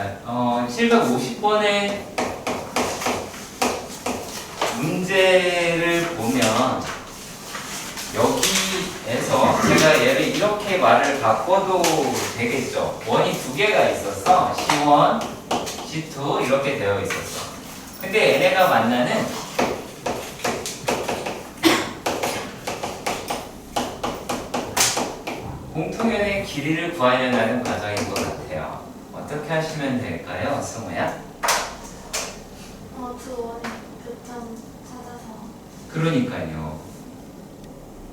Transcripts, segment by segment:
자, 750번의 문제를 보면 여기에서 제가 얘를 이렇게 말을 바꿔도 되겠죠. 원이 두 개가 있었어. C1, C2 이렇게 되어 있었어. 근데 얘네가 만나는 공통연의 길이를 구하려는 과정인 것 같아요. 어떻게 하시면 될까요, 승우야? 두 원의 교점 찾아서. 그러니까요.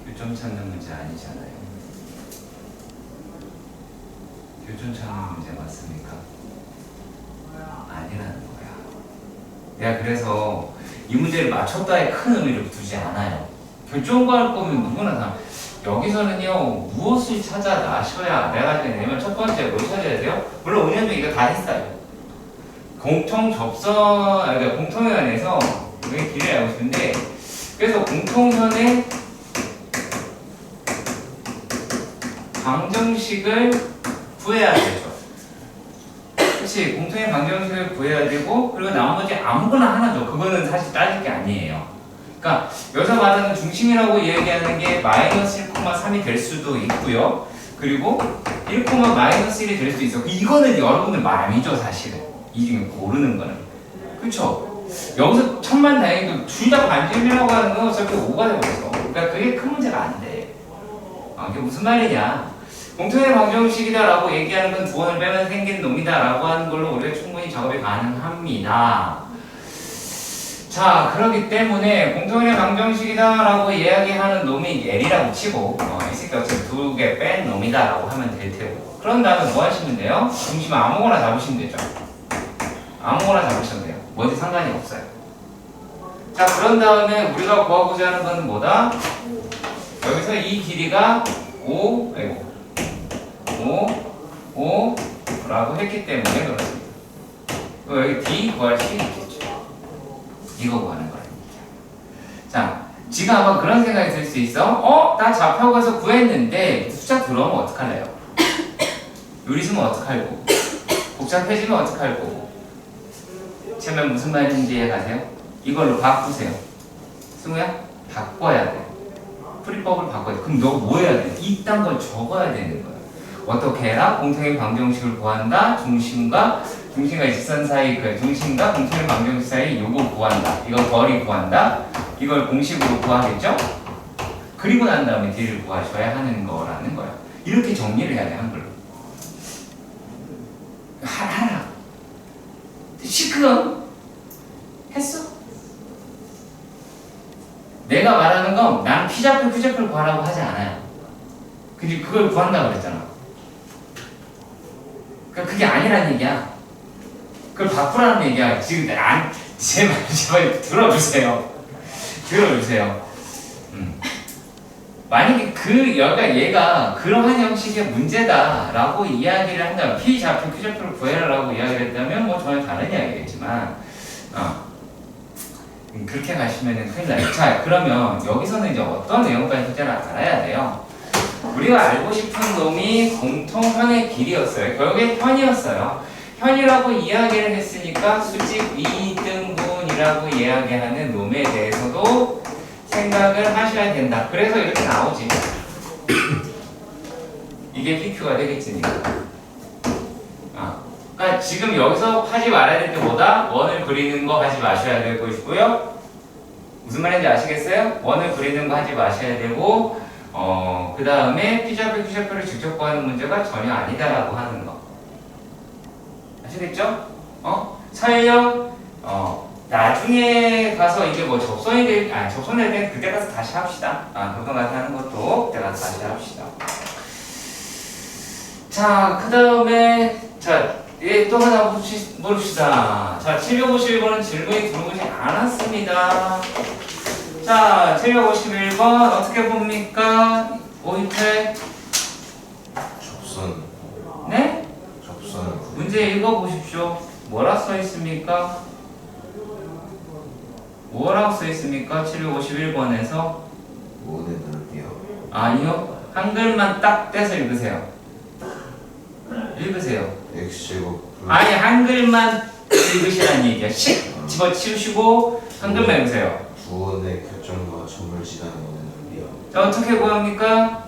교점 찾는 문제 아니잖아요. 교점 찾는 문제 맞습니까? 아니라는 거야. 내가 그래서 이 문제를 맞췄다에 큰 의미를 두지 않아요. 교점 구할 거면 누구나 다 여기서는요 무엇을 찾아 나셔야 내가 내면 첫 번째 뭘 찾아야 돼요? 물론 은연중 이거 다 했어요. 공통 접선, 그러니까 공통연에서 우리 길을 알고 싶은데 그래서 공통선의 방정식을 구해야 되죠. 그렇지, 공통의 방정식을 구해야 되고 그리고 나머지 아무거나 하나 줘. 그거는 사실 따질 게 아니에요. 그러니까 여기서 말하는 중심이라고 얘기하는 게 마이너스 1,3이 될 수도 있고요. 그리고 1, -1이 될 수도 있어. 이거는 여러분들 마음이죠, 사실은. 이 중에 고르는 거는. 그쵸? 여기서 천만다행히도 둘 다 반지름이라고 하는 건 어차피 5가 되버렸어. 그러니까 그게 큰 문제가 안 돼. 그게 무슨 말이냐? 공통의 방정식이다라고 얘기하는 건 두 원을 빼면 생긴 놈이다라고 하는 걸로 우리가 충분히 작업이 가능합니다. 자, 그렇기 때문에 공통의 방정식이다라고 이야기하는 놈이 L이라고 치고 이 새끼 어차피 두 개 뺀 놈이다라고 하면 될 테고 그런 다음에 뭐 하시면 돼요? 중심 아무거나 잡으시면 되죠. 아무거나 잡으시면 돼요. 뭔지 상관이 없어요. 자, 그런 다음에 우리가 구하고자 하는 건 뭐다? 여기서 이 길이가 5 라고 했기 때문에 그렇습니다. 여기 D 구할 수 있겠죠. 이거 구하는 거예요. 자, 지금 아마 그런 생각이 들 수 있어. 나 좌표 가서 구했는데 숫자 들어오면 어떡할래요? 요리수면 어떡할 거고 복잡해지면 어떡할 거고 처음에 무슨 말인지 이해가세요? 이걸로 바꾸세요. 승우야? 바꿔야 돼. 풀이법을 바꿔야 돼. 그럼 너 뭐 해야 돼? 이딴 걸 적어야 되는 거야. 어떻게 해라? 공통의 방정식을 구한다. 중심과 직선 사이, 중심과 공통의 방정식 사이 요거 구한다. 이거 거리 구한다. 이걸 공식으로 구하겠죠? 그리고 난 다음에 D를 구하셔야 하는 거라는 거야. 이렇게 정리를 해야 돼, 한글로. 하라. 시끄러. 했어? 내가 말하는 건 난 P좌표를 구하라고 하지 않아요. 그지? 그걸 구한다고 그랬잖아. 그러니까 그게 아니란 얘기야. 그걸 바꾸라는 얘기야. 지금 제발 들어주세요. 만약에 얘가 그러한 형식의 문제다라고 이야기를 한다면 P좌표, Q좌표를 구해라라고 이야기를 했다면 뭐 전혀 다른 이야기겠지만 그렇게 가시면 큰일 나요. 자, 그러면 여기서는 이제 어떤 내용까지 숙제를 알아야 돼요? 우리가 알고 싶은 놈이 공통현의 길이었어요. 결국에 현이었어요. 현이라고 이야기를 했으니까 수직 2등분이라고 이야기하는 놈에 대해서도 생각을 하셔야 된다. 그래서 이렇게 나오지. 이게 PQ가 되겠지니까. 그러니까 지금 여기서 하지 말아야 될 게 뭐다? 원을 그리는 거 하지 마셔야 될 것이고요. 무슨 말인지 아시겠어요? 원을 그리는 거 하지 마셔야 되고 그 다음에 P좌표, Q좌표를 직접 구하는 문제가 전혀 아니다라고 하는 거. 아시겠죠? 설령 나중에 가서 이게 뭐 접선이 될 그때 가서 다시 합시다. 그거 가서 하는 것도 그때 가서 다시 합시다. 자, 그 다음에 또 하나 모릅시다. 자, 751번은 질문이 들어오지 않았습니다. 자, 751번 어떻게 봅니까? 오이태. 접선. 네? 접선. 문제 읽어보십시오. 뭐라 써있습니까? 뭐라고 써있습니까? 751번에서 원의 넓이요. 아니요. 한글만 딱 떼서 읽으세요. X제곱 아니 한글만 읽으시라는 얘기야. 집어치우시고 한글만 읽으세요. 구원의 결정과 점을 지나는 오는 눈이요. 자, 어떻게 구합니까?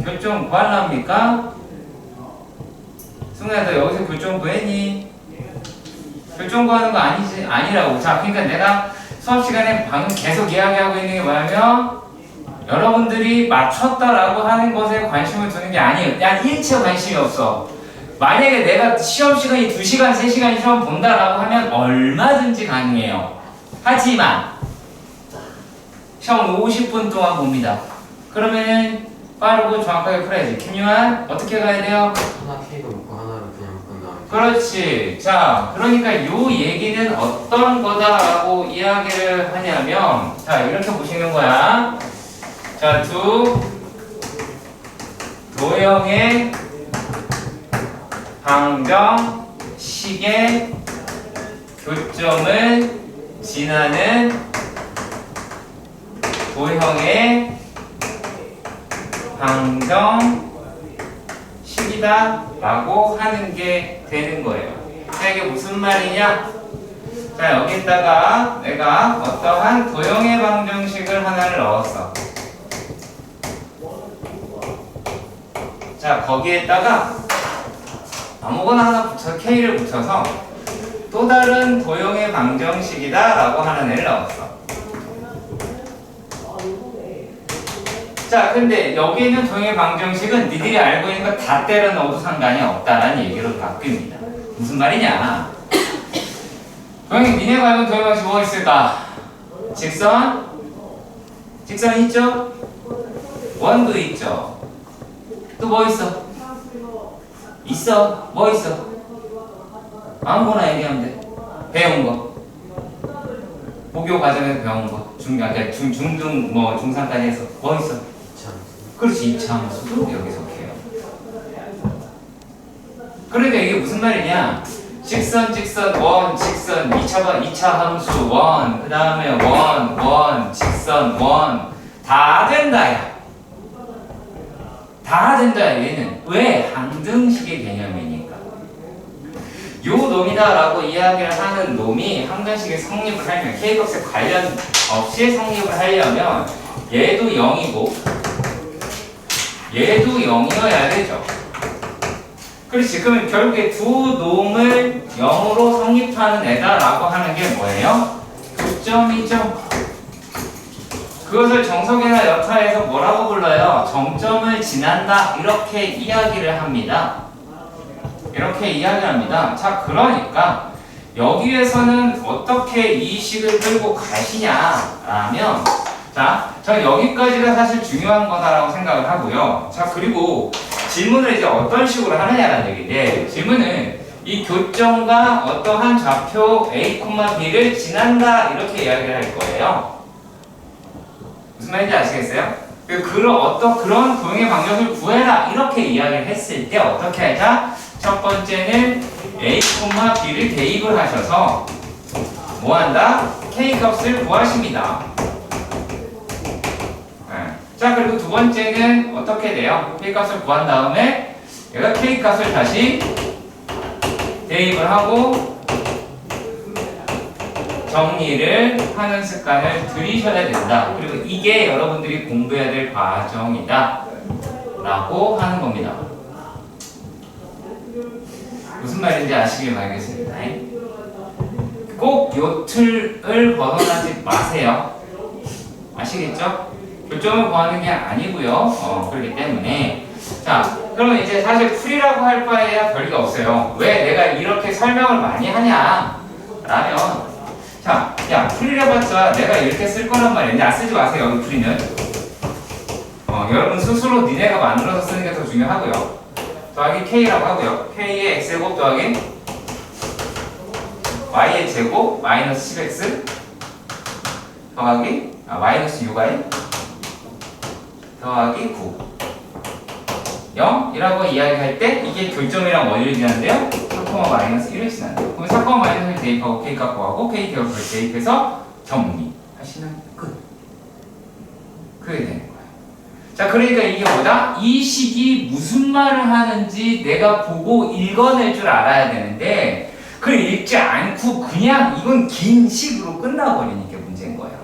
결정 구하랍니까? 승우야 너 여기서 결정 구했니? 결정 구하는 거 아니라고. 자, 그러니까 내가 수업 시간에 방금 계속 이야기하고 있는 게 뭐냐면 여러분들이 맞췄다라고 하는 것에 관심을 두는 게 아니에요. 난 일체 관심이 없어. 만약에 내가 시험 시간이 2시간, 3시간 시험 본다라고 하면 얼마든지 가능해요. 하지만 시험 50분 동안 봅니다. 그러면 빠르고 정확하게 풀어야지. 김유한 어떻게 가야 돼요? 하나 K도 먹고 하나를 그냥 끝나. 그렇지. 자, 그러니까 요 얘기는 어떤 거다라고 이야기를 하냐면, 자, 이렇게 보시는 거야. 자, 두 도형의 방정식의 교점을 지나는 도형의 방정식이다 라고 하는 게 되는 거예요. 자, 이게 무슨 말이냐? 자, 여기다가 내가 어떠한 도형의 방정식을 하나를 넣었어. 자, 거기에다가 아무거나 하나 붙여 K를 붙여서 또 다른 도형의 방정식이다 라고 하는 애를 넣었어. 자, 근데 여기 있는 도형의 방정식은 니들이 알고 있는 거 다 때려 넣어도 상관이 없다라는 얘기로 바뀝니다. 무슨 말이냐? 니네가 알고 있는 도형의 방정식 뭐가 있을까? 직선? 직선 있죠? 원도 있죠? 또 뭐 있어? 있어? 뭐 있어? 아무거나 얘기하면 돼. 배운 거. 고교 과정에서 배운 거. 중등, 뭐, 중상까지 해서 뭐 있어? 그렇지, 이차함수도 여기서 해요. 그러니까 이게 무슨 말이냐? 직선, 원, 직선, 2차 함수, 원, 그 다음에 원, 직선, 원. 다 된다, 야. 다 된다, 얘는. 왜? 항등식의 개념이니까. 요 놈이다라고 이야기를 하는 놈이 항등식에 성립을 하려면, K값에 관련 없이 성립을 하려면, 얘도 0이고, 얘도 0이어야 되죠. 그렇지. 그러면 결국에 두 놈을 0으로 성립하는 애다라고 하는 게 뭐예요? 교점이죠. 그것을 정석이나 여타에서 뭐라고 불러요? 정점을 지난다. 이렇게 이야기를 합니다. 이렇게 이야기합니다. 자, 그러니까 여기에서는 어떻게 이 식을 끌고 가시냐라면, 자, 저 여기까지가 사실 중요한 거다라고 생각을 하고요. 자, 그리고 질문을 이제 어떤 식으로 하느냐라는 얘기인데, 질문은 이 교점과 어떠한 좌표 A, B를 지난다 이렇게 이야기를 할 거예요. 무슨 말인지 아시겠어요? 그런 도형의 방정식을 구해라 이렇게 이야기를 했을 때 어떻게 하자? 첫 번째는 A, B를 대입을 하셔서 뭐 한다? K 값을 구하십니다. 자, 그리고 두 번째는 어떻게 돼요? K 값을 구한 다음에 얘가 K 값을 다시 대입을 하고 정리를 하는 습관을 들이셔야 된다. 그리고 이게 여러분들이 공부해야 될 과정이다 라고 하는 겁니다. 무슨 말인지 아시길 바라겠습니다. 꼭 요 틀을 벗어나지 마세요. 아시겠죠? 교점을 구하는 게 아니고요. 그렇기 때문에 자, 그러면 이제 사실 풀이라고 할 바에야 별게 없어요. 왜 내가 이렇게 설명을 많이 하냐 라면, 자, 야, 풀이를 해봤자 내가 이렇게 쓸 거란 말이야. 이제 안 쓰지 마세요. 여기 풀이는 여러분 스스로 니네가 만들어서 쓰는 게 더 중요하고요. 더하기 K라고 하고요. K의 X제곱 더하기 Y의 제곱 마이너스 10X 더하기 마이너스 6Y 더하기 9 0이라고 이야기할 때 이게 교점이랑 원리를 지나는데요. 4, 마이너스 1을 지난다. 그럼 4, 마이너스 1 대입하고 K 값 구하고 K 값을 대입해서 정리. 하시면 끝. 그게 되는 거예요. 자, 그러니까 이게 뭐다? 이 식이 무슨 말을 하는지 내가 보고 읽어낼 줄 알아야 되는데 그걸 읽지 않고 그냥 이건 긴 식으로 끝나버리는 게 문제인 거예요.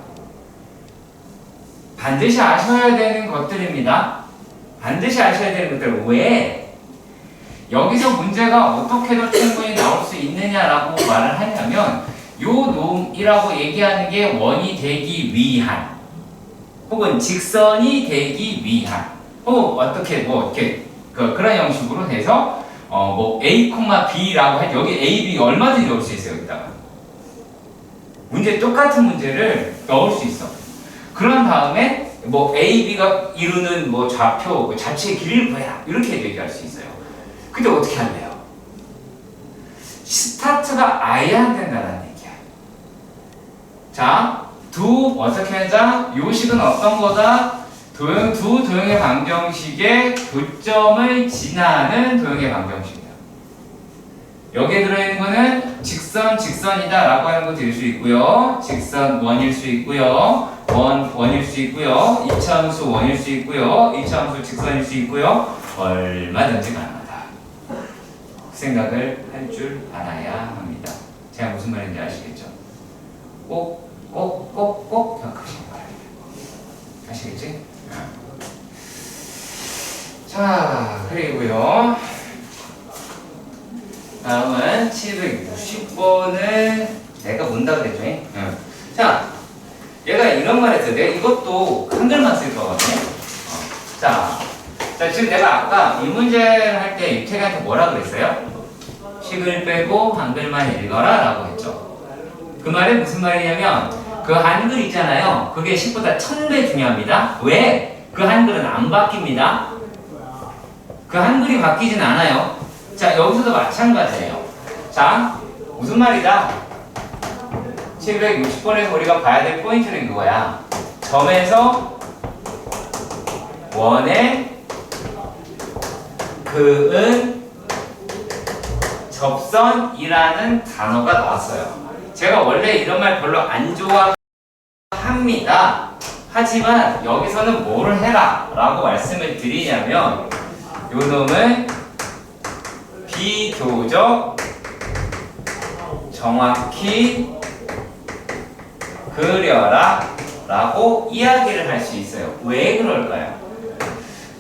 반드시 아셔야 되는 것들입니다. 반드시 아셔야 되는 것들. 왜? 여기서 문제가 어떻게도 충분히 나올 수 있느냐라고 말을 하냐면 요 놈이라고 얘기하는 게 원이 되기 위한 혹은 직선이 되기 위한 혹은 어떻게 뭐 이렇게 그런 형식으로 해서 뭐 a, b라고 할 때 여기 a, b 얼마든지 넣을 수 있어요. 여기다가 문제 똑같은 문제를 넣을 수 있어. 그런 다음에 뭐 a, b가 이루는 뭐 좌표 자체의 길이를 구해라 이렇게 얘기할 수 있어요. 근데 어떻게 할래요? 스타트가 아예 안 된다는 얘기야. 자, 어떻게 하자? 요 식은 어떤 거다? 두 도형의 방정식의 교점을 지나는 도형의 방정식이다. 여기에 들어있는 거는 직선이다 라고 하는 거 될 수 있고요. 직선 원일 수 있고요. 원일 수 있고요. 이차함수 원일 수 있고요. 이차함수 직선일 수 있고요. 얼마든지 가능하다. 그 생각을 할 줄 알아야 합니다. 제가 무슨 말인지 아시겠죠? 꼭 기억하시기 바랍니다. 아시겠지? 자, 그리고요. 다음은 760번을 내가 문다 그랬죠? 자, 얘가 이런 말 했어요. 내가 이것도 한글만 쓸 거거든요. 자, 지금 내가 아까 이 문제를 할 때 유태기한테 뭐라 그랬어요? 식을 빼고 한글만 읽어라 라고 했죠. 그 말은 무슨 말이냐면 그 한글 있잖아요. 그게 식보다 1000배 중요합니다. 왜? 그 한글은 안 바뀝니다. 그 한글이 바뀌진 않아요. 자, 여기서도 마찬가지예요. 자, 무슨 말이다? 760번에서 우리가 봐야 될 포인트는 그거야. 점에서 원의 그은 접선이라는 단어가 나왔어요. 제가 원래 이런 말 별로 안 좋아합니다. 하지만 여기서는 뭐를 해라 라고 말씀을 드리냐면 요 놈을 비교적 정확히 그려라 라고 이야기를 할 수 있어요. 왜 그럴까요?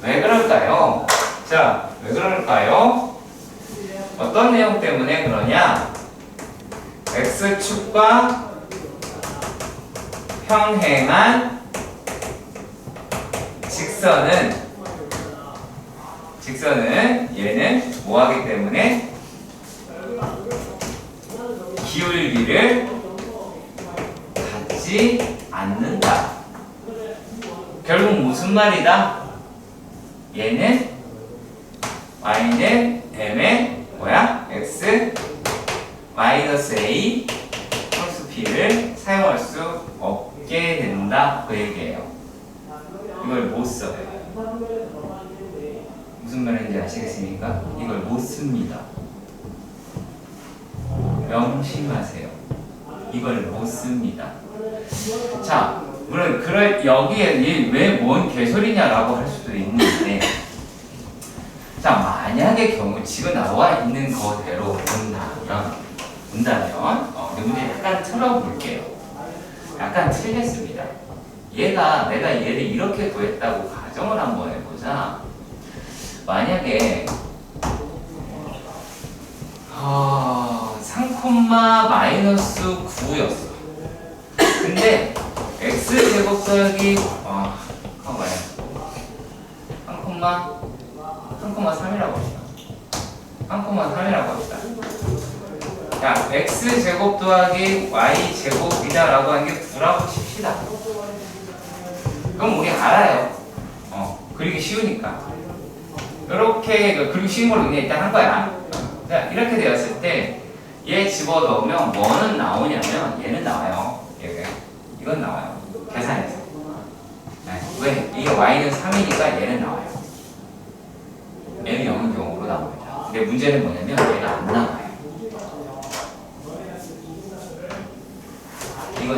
왜 그럴까요? 자, 왜 그럴까요? 어떤 내용 때문에 그러냐? X축과 평행한 직선은 얘는 뭐하기 때문에 기울기를 갖지 않는다. 결국 무슨 말이다? 얘는 y는 m의 뭐야? x 마이너스 a 플러스 b를 사용할 수 없게 된다. 그 얘기예요. 이걸 못 써요. 무슨 말인지 아시겠습니까? 이걸 못 씁니다. 명심하세요. 이걸 못 씁니다. 자, 물론 여기에 왜 뭔 개소리냐라고 할 수도 있는데, 자, 만약의 경우 지금 나와 있는 거대로 본다면 문제 약간 틀어볼게요. 약간 틀렸습니다. 내가 얘를 이렇게 구했다고 가정을 한번 해보자. 만약에 3,-9였어. 근데 x제곱 더하기 3,3이라고 합시다. 3,3이라고 합시다. 자, x제곱 더하기 y제곱이다 라고 하는 게 9라고 칩시다. 그럼 우리 알아요. 그리기 쉬우니까. 이렇게 그리기 쉬운 걸로 그냥 일단 한 거야. 자, 이렇게 되었을 때 얘 집어넣으면 뭐는 나오냐면 얘는 나와요. 이건 나와요. 계산해서. 네. 왜? 이게 y는 3이니까 얘는 나와요. 얘는 0은 0으로 나옵니다. 근데 문제는 뭐냐면 얘가 안 나와요. 이건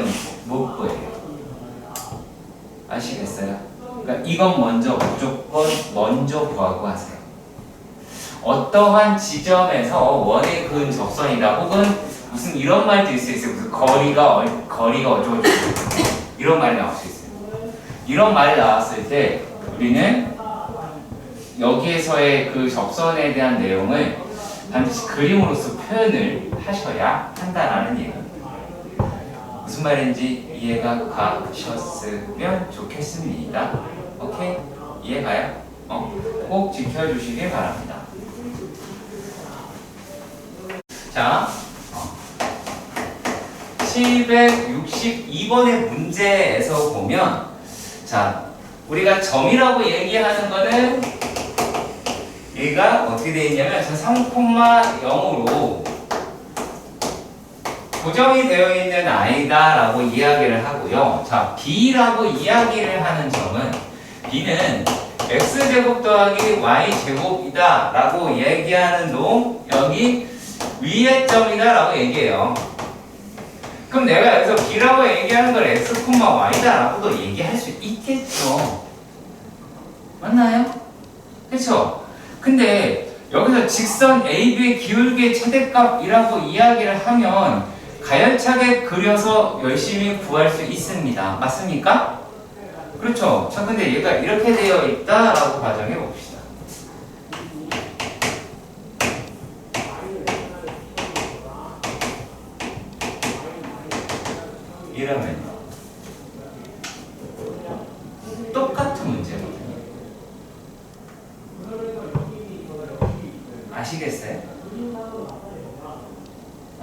못 보여요. 아시겠어요? 그러니까 이건 무조건 먼저 구하고 하세요. 어떠한 지점에서 원에 그은 접선이다 혹은 무슨 이런 말도 있을 수 있어요. 무슨 거리가 어쩌고 이런 말이 나올 수 있어요. 이런 말이 나왔을 때 우리는 여기에서의 그 접선에 대한 내용을 반드시 그림으로써 표현을 하셔야 한다라는 얘기입니다. 무슨 말인지 이해가 가셨으면 좋겠습니다. 오케이? 이해가요? 꼭 지켜주시길 바랍니다. 자, 762번의 문제에서 보면, 자, 우리가 점이라고 얘기하는 거는 얘가 어떻게 되어 있냐면 3,0으로 고정이 되어 있는 아이다라고 이야기를 하고요. 자, B라고 이야기를 하는 점은 B는 X제곱 더하기 Y제곱이다 라고 얘기하는 놈 여기 위의 점이다 라고 얘기해요. 그럼 내가 여기서 B라고 얘기하는 걸 X, Y다 라고도 얘기할 수 있겠죠. 맞나요? 그쵸? 근데 여기서 직선 AB의 기울기의 최대값이라고 이야기를 하면 가열차게 그려서 열심히 구할 수 있습니다. 맞습니까? 그렇죠. 자, 근데 얘가 이렇게 되어 있다라고 가정해 봅시다. 이러면 똑같은 문제거든요. 아시겠어요?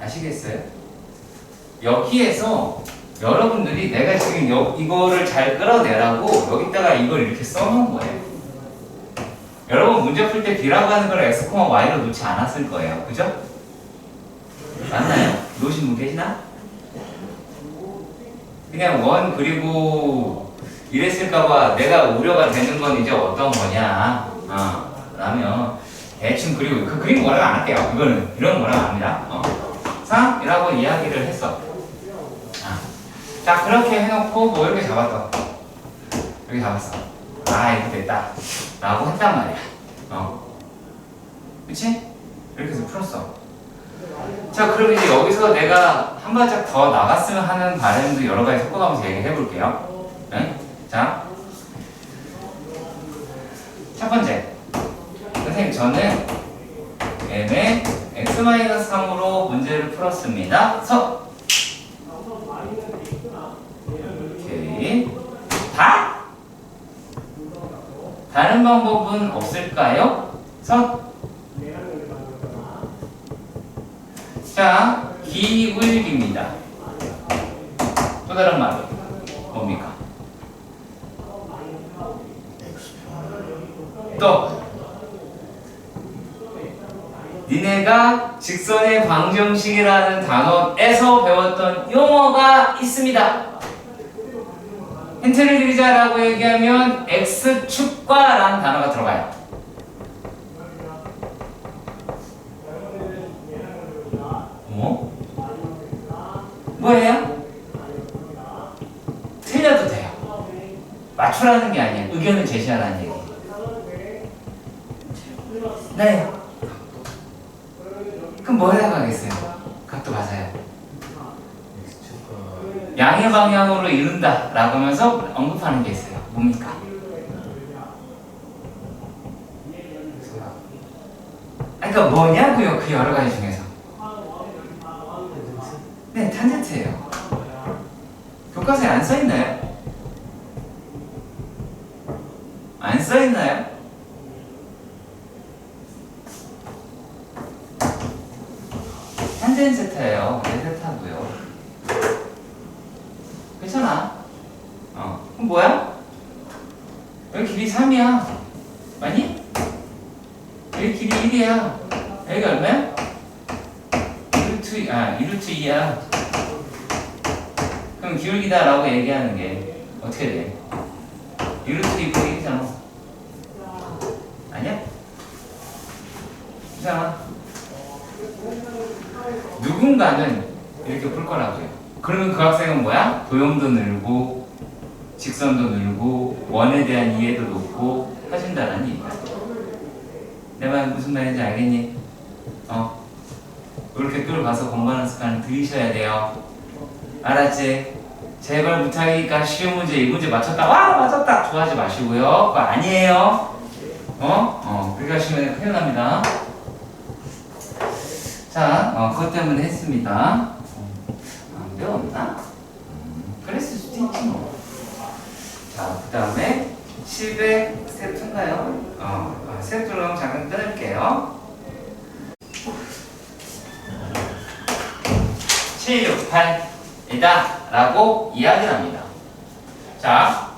아시겠어요? 여기에서 여러분들이 내가 지금 이거를 잘 끌어내라고 여기다가 이걸 이렇게 써놓은 거예요. 여러분 문제 풀 때 B라고 하는 걸 X, Y로 놓지 않았을 거예요. 그죠? 맞나요? 놓으신 분 계시나? 그냥 원 그리고 이랬을까봐 내가 우려가 되는 건 이제 어떤 거냐 라면 대충 그리고 그 그림 뭐라고 안 할게요. 이거는 이런 뭐라고 안 합니다. 3이라고 이야기를 했어. 자, 그렇게 해놓고 뭐 이렇게 잡았어. 여기 잡았어. 이렇게 됐다 라고 했단 말이야. 그치? 이렇게 해서 풀었어. 자, 그럼 이제 여기서 내가 한 발짝 더 나갔으면 하는 바람도 여러 가지 섞어가면서 얘기해 볼게요. 네? 자, 첫 번째. 선생님, 저는 m의 x-3으로 문제를 풀었습니다. 오케이. 다른 방법은 없을까요? 자, 기울기입니다. 또 다른 말은 뭡니까? 또 니네가 직선의 방정식이라는 단어에서 배웠던 용어가 있습니다. 힌트를 드리자라고 얘기하면 X축과라는 단어가 들어가요. 뭐예요? 틀려도 돼요. 맞추라는 게 아니에요. 의견을 제시하라는 얘기. 네. 그럼 뭐 해나가겠어요? 각도 맞아요. 양의 방향으로 이룬다 라고 하면서 언급하는 게 있어요. 뭡니까? 그러니까 뭐냐고요? 그 여러 가지 중에서. 네, 탄젠트예요. 교과서에 안 써있나요? 안 써있나요? 탄젠트예요. 네, 세타고요. 괜찮아. 그럼 뭐야? 여기 길이 3이야. 맞니? 여기 길이 1이야. 여기가 얼마야? 2루트 2야. 그럼 기울기다 라고 얘기하는 게 어떻게 돼? 2루트 2 분의 1이잖아. 아니야? 이상아. 누군가는 이렇게 풀 거라고요. 그러면 그 학생은 뭐야? 도형도 늘고 직선도 늘고 원에 대한 이해도 높고 해준다는 얘기야. 내 말 무슨 말인지 알겠니? 이렇게 끌어가서 공부하는 습관을 들이셔야 돼요. 알았지? 제발 부탁이니까 쉬운 문제 이 문제 맞췄다 와 맞췄다 좋아하지 마시고요. 그거 아니에요. 그렇게 하시면 큰일 납니다. 자, 그것 때문에 했습니다. 안 배웠나? 그랬을 수도 있지 뭐. 자, 그 다음에 700 세트인가요? 세트로 그럼 잠깐 끊을게요. 768이다 라고 이야기를 합니다. 자,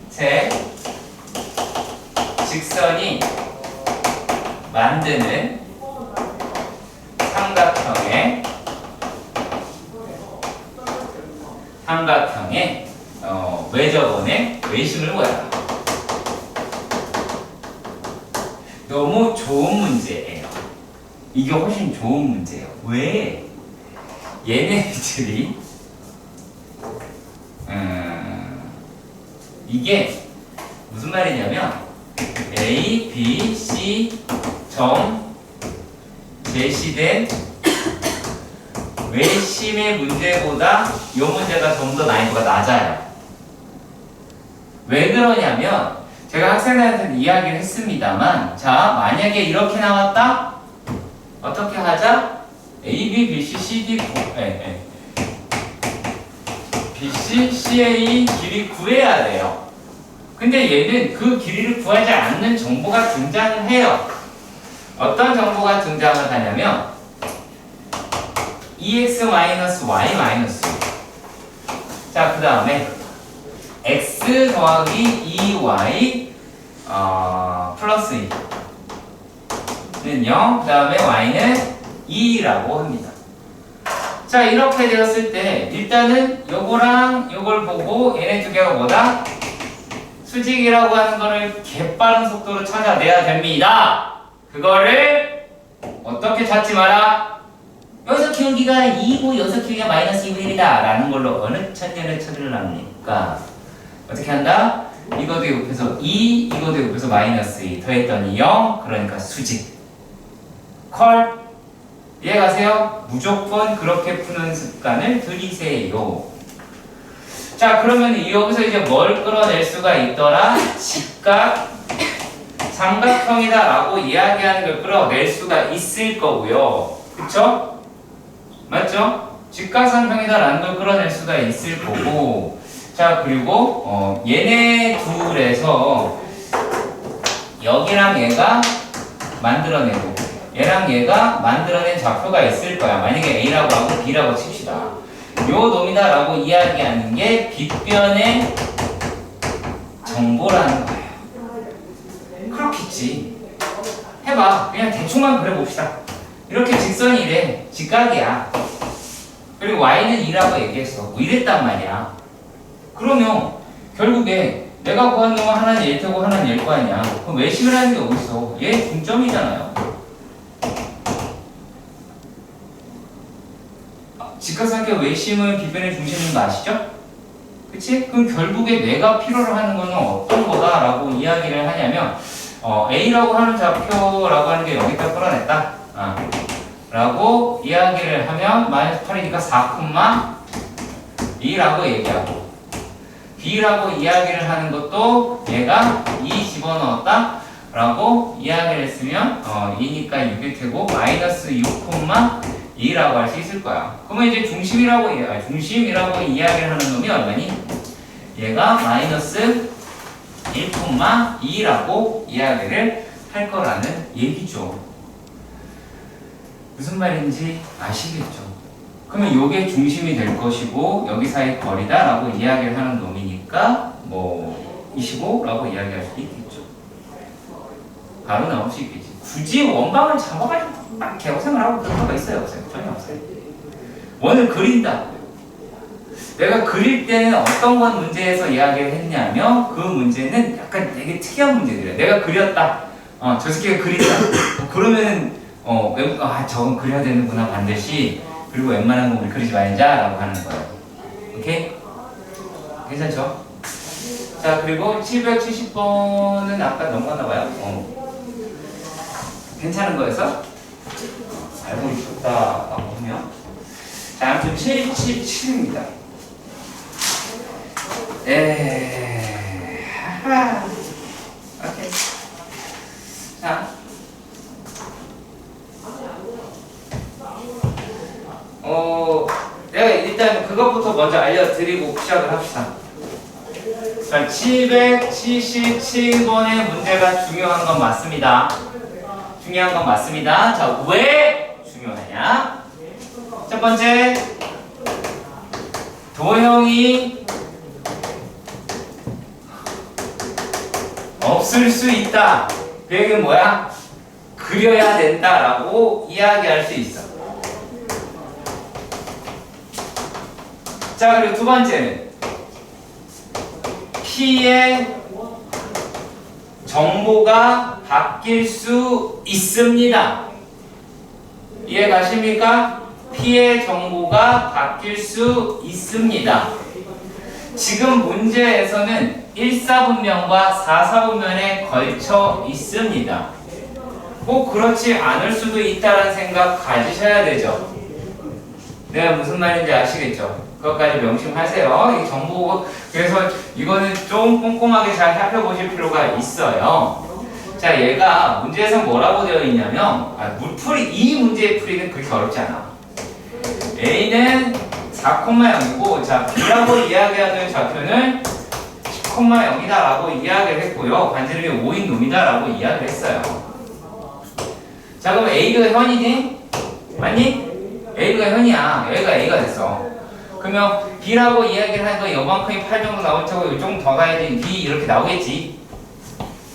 제 직선이 만드는 삼각형의 외접원의 외심을 구하라. 너무 좋은 문제예요. 이게 훨씬 좋은 문제예요. 왜? 얘네들이 이게 무슨 말이냐면 A, B, C 점 제시된 외심의 문제보다 이 문제가 좀 더 난이도가 낮아요. 왜 그러냐면 제가 학생들한테 이야기를 했습니다만 자 만약에 이렇게 나왔다? 어떻게 하자? A, B, B, C, C, D B, C, C, A 길이 구해야 돼요. 근데 얘는 그 길이를 구하지 않는 정보가 등장을 해요. 어떤 정보가 등장을 하냐면 EX-Y-. 자, 그 다음에 X 더하기 2Y 플러스 2는 0, 그 다음에 Y는 2라고 합니다. 자, 이렇게 되었을 때 일단은 요거랑 요걸 보고 얘네 두 개가 뭐다? 수직이라고 하는 거를 개빠른 속도로 찾아내야 됩니다. 그거를 어떻게 찾지 마라? 여기서 기울기가 2고 여기서 기울기가 마이너스 2분의 1이다 라는 걸로 어느 천년을 찾으려니까 어떻게 한다? 이것도 곱해서 2, 이것도 곱해서 마이너스 2 더했더니 0 그러니까 수직 컬 이해가세요? 무조건 그렇게 푸는 습관을 들이세요. 자 그러면 여기서 이제 뭘 끌어낼 수가 있더라? 직각 삼각형이다 라고 이야기하는 걸 끌어낼 수가 있을 거고요. 그쵸? 맞죠? 직각삼각형이다 라는 걸 끌어낼 수가 있을 거고 자 그리고 얘네 둘에서 여기랑 얘가 만들어내고 얘랑 얘가 만들어낸 좌표가 있을 거야. 만약에 A라고 하고 B라고 칩시다. 요 놈이다 라고 이야기하는 게 빗변의 정보라는 거예요. 그렇겠지. 해봐. 그냥 대충만 그려봅시다. 이렇게 직선이 이래. 직각이야. 그리고 Y는 2라고 얘기했어. 뭐 이랬단 말이야. 그러면 결국에 내가 구한 놈은 하나는 얘일 테고 하나는 얘일 거 아니야. 그럼 외심을 하는 게 어딨어? 얘 중점이잖아요. 직각삼각형 외심은 빗변의 중심인 거 아시죠? 그치? 그럼 결국에 내가 필요로 하는 거는 어떤 거다라고 이야기를 하냐면 A라고 하는 좌표라고 하는 게 여기다 끌어냈다 라고 이야기를 하면 마이너스 8이니까 4,2라고 얘기하고 B라고 이야기를 하는 것도 얘가 2 집어넣었다 라고 이야기를 했으면 2니까 6일 테고 마이너스 6,2라고 할 수 있을 거야. 그러면 이제 중심이라고 이야기를 하는 놈이 얼마니? 얘가 마이너스 1,2라고 이야기를 할 거라는 얘기죠. 무슨 말인지 아시겠죠? 그러면 요게 중심이 될 것이고 여기 사이 거리다 라고 이야기를 하는 놈이니까 뭐 25라고 이야기할 수도 있겠죠. 바로 나올 수 있겠지. 굳이 원방을 잡아가지고 막 개고생을 하고 그런 거가 있어요? 없어요? 전혀 없어요. 원을 그린다. 내가 그릴 때는 어떤 건 문제에서 이야기를 했냐면 그 문제는 약간 되게 특이한 문제들이야. 내가 그렸다. 저 새끼가 그린다. 그러면은 저건 그려야 되는구나 반드시. 그리고 웬만한 건 우리 그리지 말자라고 하는 거예요. 오케이? 괜찮죠? 자, 그리고 770번은 아까 넘어갔나봐요. 괜찮은 거였어? 알고 있었다라고 하면. 자, 아무튼 777입니다. 하하. 오케이. 자. 내가 일단 그것부터 먼저 알려드리고 시작을 합시다. 자, 777번의 문제가 중요한 건 맞습니다. 중요한 건 맞습니다. 자, 왜 중요하냐? 첫 번째, 도형이 없을 수 있다. 그 얘기는 뭐야? 그려야 된다라고 이야기할 수 있어. 자, 그리고 두 번째는 P의 정보가 바뀔 수 있습니다. 이해 가십니까? P의 정보가 바뀔 수 있습니다. 지금 문제에서는 1사분면과 4사분면에 걸쳐 있습니다. 꼭 그렇지 않을 수도 있다는 생각 가지셔야 되죠. 내가 무슨 말인지 아시겠죠? 그것까지 명심하세요. 이 정보, 그래서 이거는 좀 꼼꼼하게 잘 살펴보실 필요가 있어요. 자, 얘가 문제에서 뭐라고 되어 있냐면, 물풀이, 이 문제의 풀이는 그렇게 어렵지 않아. A는 4,0이고, 자, B라고 이야기하는 좌표는 10,0이다 라고 이야기를 했고요. 반지름이 5인 놈이다 라고 이야기를 했어요. 자, 그럼 A가 현이니? 맞니? A가 현이야. 여기가 A가 됐어. 그러면 B라고 이야기를 하는 거 요만큼이 8 정도 나올 테고 좀 더 가야지 B 이렇게 나오겠지.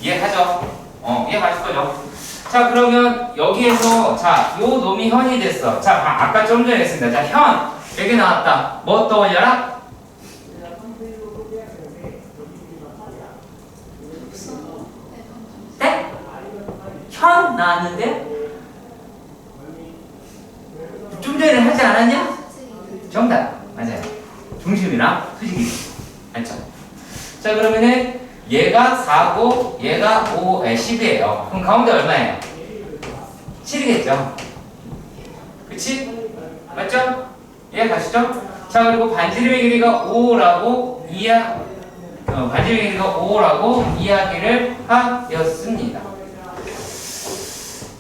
이해하죠? 이해하실 거죠? 자, 그러면 여기에서 자, 요 놈이 현이 됐어. 자, 아까 좀 전에 했습니다. 자, 현 여기 나왔다. 뭐 떠올려라? 네? 현 나왔는데? 좀 전에 하지 않았냐? 정답 맞아요. 중심이랑 수직이 맞죠? 자, 그러면은 얘가 4고 얘가 10이에요. 그럼 가운데 얼마예요? 7이겠죠? 그치? 맞죠? 이해 가시죠? 자, 그리고 반지름의 길이가 5라고 반지름의 길이가 5라고 이야기를 하였습니다.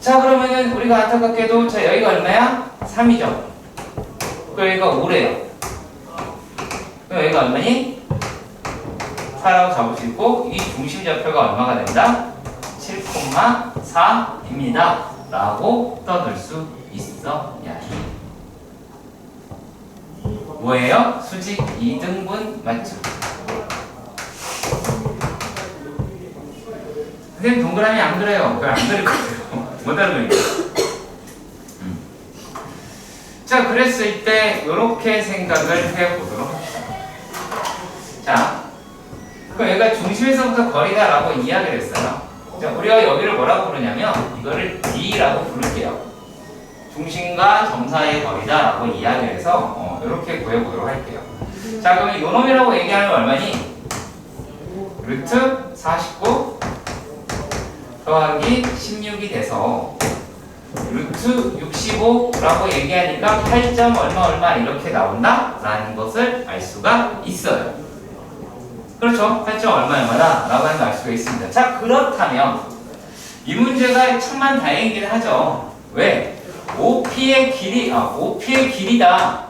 자, 그러면은 우리가 안타깝게도 자, 여기가 얼마야? 3이죠? 여기가 5래요. 그럼 여기가 얼마니? 4라고 잡을 수 있고 이 중심 좌표가 얼마가 된다? 7,4입니다 라고 떠들 수 있어. 야, 뭐예요? 수직 2등분 맞죠? 선생님 동그라미 안 그래요. 그걸 안 그릴 거예요. 못 알아보니까. 자, 그랬을 때 이렇게 생각을 해보도록 합시다. 자, 그럼 얘가 중심에서부터 거리다라고 이야기를 했어요. 자, 우리가 여기를 뭐라고 부르냐면 이거를 D라고 부를게요. 중심과 점 사이의 거리다라고 이야기를 해서 이렇게 구해보도록 할게요. 자, 그러면 요 놈이라고 얘기하면 얼마니? 루트 49 더하기 16이 돼서 루트 65라고 얘기하니까 8점 얼마 이렇게 나온다 라는 것을 알 수가 있어요. 그렇죠? 8점 얼마다 라고 하는 걸 알 수가 있습니다. 자, 그렇다면 이 문제가 천만다행이긴 하죠. 왜? OP의 길이다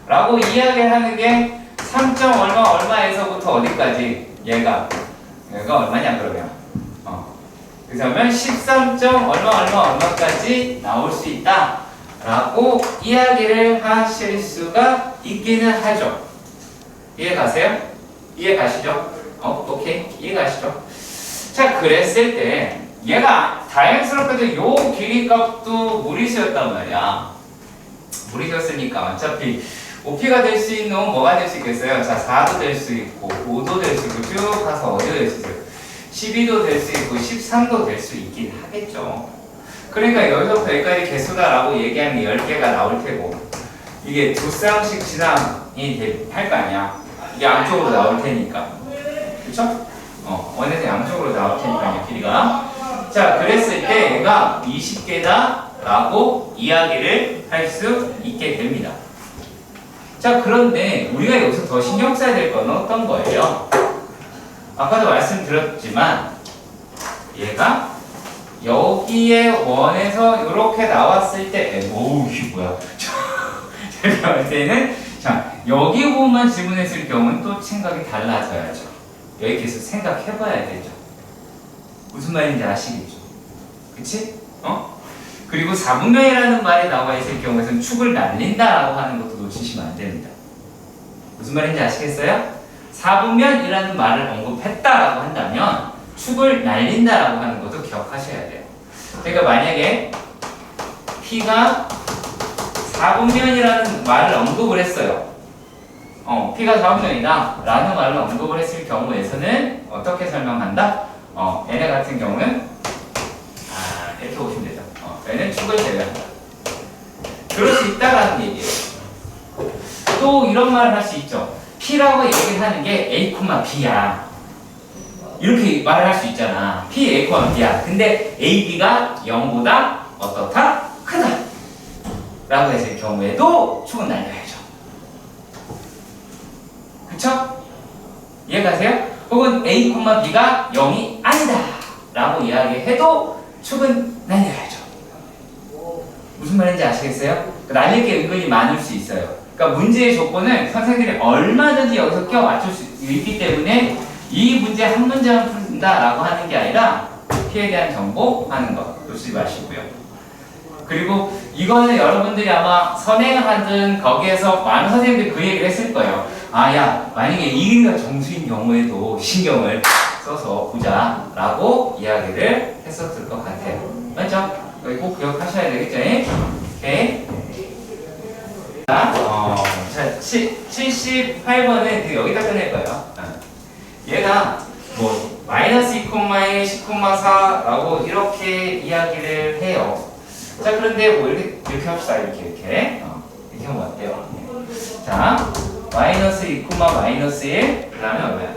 라고 이야기를 하는 게 3점 얼마에서부터 어디까지? 얘가 얼마냐 그러면 그러면 13점 얼마까지 나올 수 있다 라고 이야기를 하실 수가 있기는 하죠. 이해 가세요? 이해 가시죠? 오케이. 이해 가시죠? 자, 그랬을 때 얘가 다행스럽게도 요 길이 값도 무리수였단 말이야. 무리수였으니까 어차피 OP가 될 수 있는 건 뭐가 될 수 있겠어요? 자, 4도 될 수 있고 5도 될 수 있고 쭉 가서 어디가 될 수 있어요? 12도 될 수 있고 13도 될 수 있긴 하겠죠. 그러니까 여기서부터 여기까지 개수다라고 얘기하면 10개가 나올 테고 이게 두 쌍씩 진항이 할 거 아니야. 이게 양쪽으로 나올 테니까. 그쵸? 원에서 양쪽으로 나올 테니까요, 길이가. 자, 그랬을 때 얘가 20개다 라고 이야기를 할 수 있게 됩니다. 자, 그런데 우리가 여기서 더 신경 써야 될 건 어떤 거예요? 아까도 말씀드렸지만 얘가 여기에 원에서 이렇게 나왔을 때 오우 이게 뭐야 제가 볼 때는 자 여기 부분만 지문했을 경우는 또 생각이 달라져야죠. 여기 계속 생각해 봐야 되죠. 무슨 말인지 아시겠죠? 그치? 그리고 4분면이라는 말이 나와 있을 경우에는 축을 날린다라고 하는 것도 놓치시면 안 됩니다. 무슨 말인지 아시겠어요? 4분면이라는 말을 언급했다라고 한다면 축을 날린다라고 하는 것도 기억하셔야 돼요. 그러니까 만약에 P가 4분면이라는 말을 언급을 했어요. P가 4분면이다 라는 말을 언급을 했을 경우에서는 어떻게 설명한다? 얘네 같은 경우는 이렇게 보시면 되죠. 얘는 축을 제외한다. 그럴 수 있다라는 얘기예요. 또 이런 말을 할 수 있죠. P라고 얘기를 하는 게 A, B야. 이렇게 말을 할 수 있잖아. P, A, B야. 근데 A, B가 0보다 어떻다? 크다. 라고 했을 경우에도 축은 날려야죠. 그쵸? 이해가세요? 혹은 A, B가 0이 아니다. 라고 이야기해도 축은 날려야죠. 무슨 말인지 아시겠어요? 날릴 게 은근히 많을 수 있어요. 그러니까 문제의 조건은 선생님들이 얼마든지 여기서 껴 맞출 수 있기 때문에 이 문제 한 문제만 푼다라고 하는 게 아니라 P에 대한 정보하는 거 놓치지 마시고요. 그리고 이거는 여러분들이 아마 선행을 하든 거기에서 많은 선생님들이 그 얘기를 했을 거예요. 야 만약에 이기가 정수인 경우에도 신경을 써서 보자 라고 이야기를 했었을 것 같아요. 맞죠? 여기 꼭 기억하셔야 되겠죠? 오케이. 자, 78번은 여기다 끝낼 거예요. 얘가 뭐 마이너스 2,1, 10,4라고 이렇게 이야기를 해요. 자, 그런데 뭐 이렇게 합시다. 이렇게 하면 어때요? 자, 마이너스 2, 마이너스 1, 그 다음에 얼마야?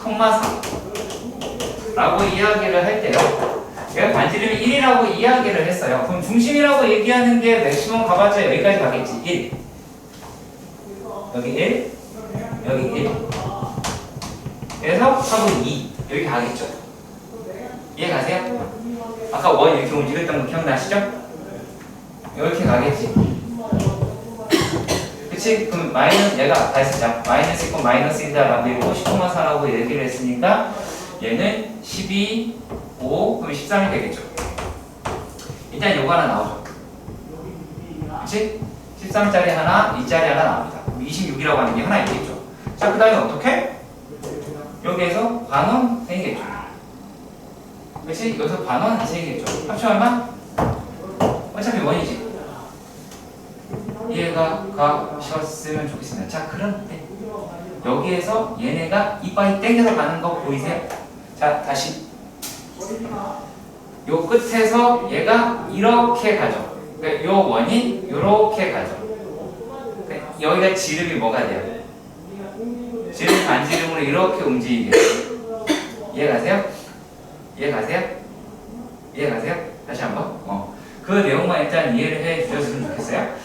10,4라고 이야기를 할 때요. 얘가 반지름이 1이라고 이야기를 했어요. 그럼 중심이라고 얘기하는 게 맥시멈 가봤자 여기까지 가겠지. 1. 여기 1, 여기 1. 그래서 하고 2. 여기 가겠죠. 이해 가세요? 아까 원 이렇게 움직였던 거 기억나시죠? 이렇게 가겠지. 그치? 그럼 마이너스, 얘가 아까 했었죠. 마이너스 있고 마이너스 이다 라고 10,4라고 얘기를 했으니까 얘는 12, 5, 그럼 13이 되겠죠. 일단 요거 하나 나오죠. 그치? 13짜리 하나, 2짜리 하나 나옵니다. 26이라고 하는 게 하나 있겠죠. 자, 그 다음에 어떻게? 여기에서 반원 생기겠죠. 그치? 여기서 반원 생기겠죠. 합쳐 얼마? 어차피 원이지. 이해가 가셨으면 좋겠습니다. 자, 그런데 여기에서 얘네가 이빨이 땡겨서 가는 거 보이세요? 자, 다시 요 끝에서 얘가 이렇게 가죠. 그러니까 요 원이 이렇게 가죠. 그러니까 여기가 지름이 뭐가 돼요? 지름 반지름으로 이렇게 움직이겠죠. 이해가세요? 이해가세요? 이해가세요? 다시 한번. 그 내용만 일단 이해를 해 주셨으면 좋겠어요.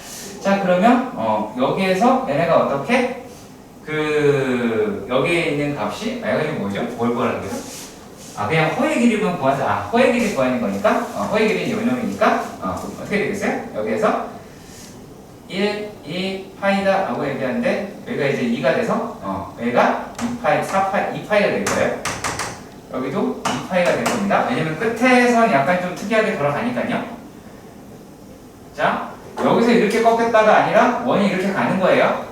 자, 그러면 여기에서 얘네가 어떻게 여기에 있는 값이 이게 뭐죠? 뭘 구하라는 거예요? 그냥 호의 길이만 구하자. 호의 길이 구하는 거니까 호의 길이는 요 놈이니까 어떻게 되겠어요? 여기에서 1, 2, 파이다 라고 얘기하는데 여기가 이제 2가 돼서 여기가 2파이, 4파이, 2파이가 될 거예요. 여기도 2파이가 될 겁니다. 왜냐면 끝에선 약간 좀 특이하게 돌아가니까요. 자, 여기서 이렇게 꺾였다가 아니라 원이 이렇게 가는 거예요.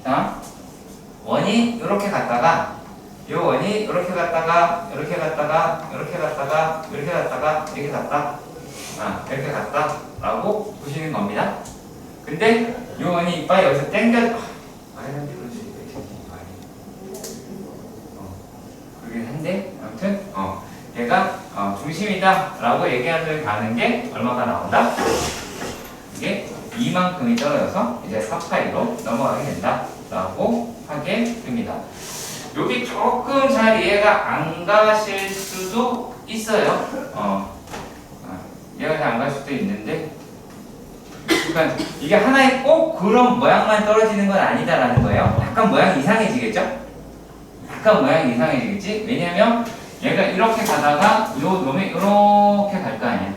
자, 원이 이렇게 갔다가 요 원이 이렇게 갔다가 이렇게 갔다가 이렇게 갔다가 이렇게 갔다가 이렇게 갔다 이렇게 갔다 라고 보시는 겁니다. 근데 요 원이 이빨이 여기서 땡겨 그러긴 한데 아무튼 얘가 중심이다 라고 얘기하는 가는 게 얼마가 나온다? 이게 이만큼이 떨어져서 이제 4파이로 넘어가게 된다라고 하게 됩니다. 여기 조금 잘 이해가 안 가실 수도 있어요. 이해가 잘 안 갈 수도 있는데, 그러니까 이게 하나의 꼭 그런 모양만 떨어지는 건 아니다라는 거예요. 약간 모양이 이상해지겠죠? 약간 모양이 이상해지겠지? 왜냐면 얘가 이렇게 가다가 요 놈이 이렇게 갈 거 아니야.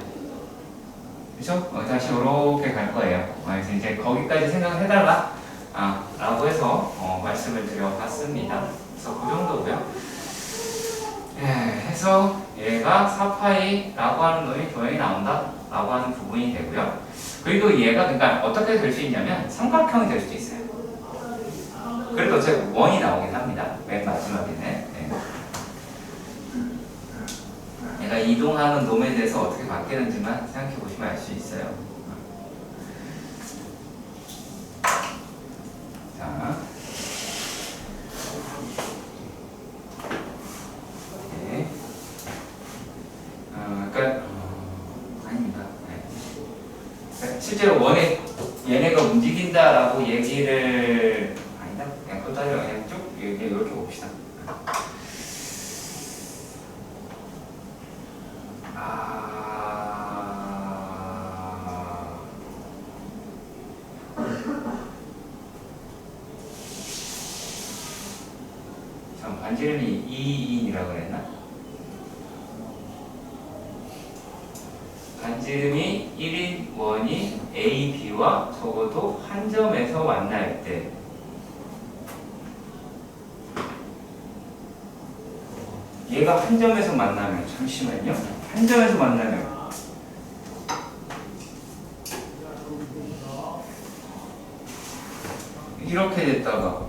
그죠? 다시 이렇게 갈 거예요. 그래서 이제 거기까지 생각해달라. 라고 해서 말씀을 드려봤습니다. 그래서 그 정도고요. 해서 얘가 4파이라고 하는 놈이 분명히 나온다라고 하는 부분이 되고요. 그리고 얘가 그러니까 어떻게 될 수 있냐면 삼각형이 될 수도 있어요. 그래도 어차피 원이 나오긴 합니다. 맨 마지막에는. 네. 얘가 이동하는 놈에 대해서 어떻게 바뀌는지만 생각해 보시면 알 수 있어요. 자, 네. 그러니까 아닙니다. 네. 그러니까 실제로 원에 얘네가 움직인다라고 얘기를 아니다. 그냥 그거 따지면 그냥 쭉 이렇게 봅시다. 참 반지름이 2인이라고 그랬나? 반지름이 1인 원이 A, B와 적어도 한 점에서 만날 때 얘가 한 점에서 만나면 잠시만요. 한 점에서 만나면 이렇게 됐다가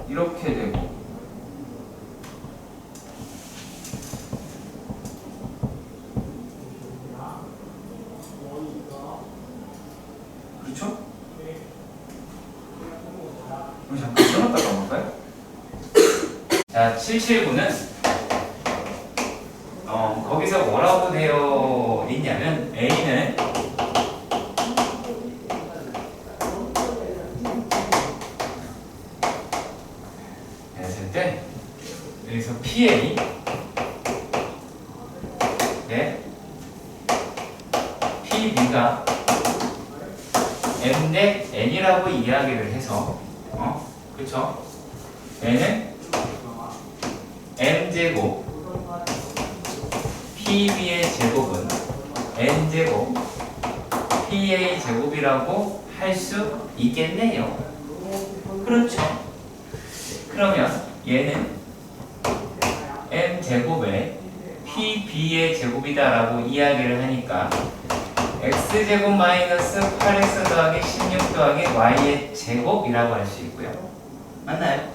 이렇게 되고 그렇죠? 그럼 잠깐 끊었다 가볼까요? 자, 779는 거기서 뭐라고 되어 있냐면 A는 했을 때 여기서 PA 네 PB가 M 대 N이라고 이야기를 해서 그쵸? N은 M제곱 PB의 제곱은 N제곱 PA 제곱이라고 할 수 있겠네요. 그렇죠? 그러면 얘는 M제곱에 PB의 제곱이다라고 이야기를 하니까 X제곱 마이너스 8X 더하기 16 더하기 Y의 제곱이라고 할 수 있고요. 맞나요?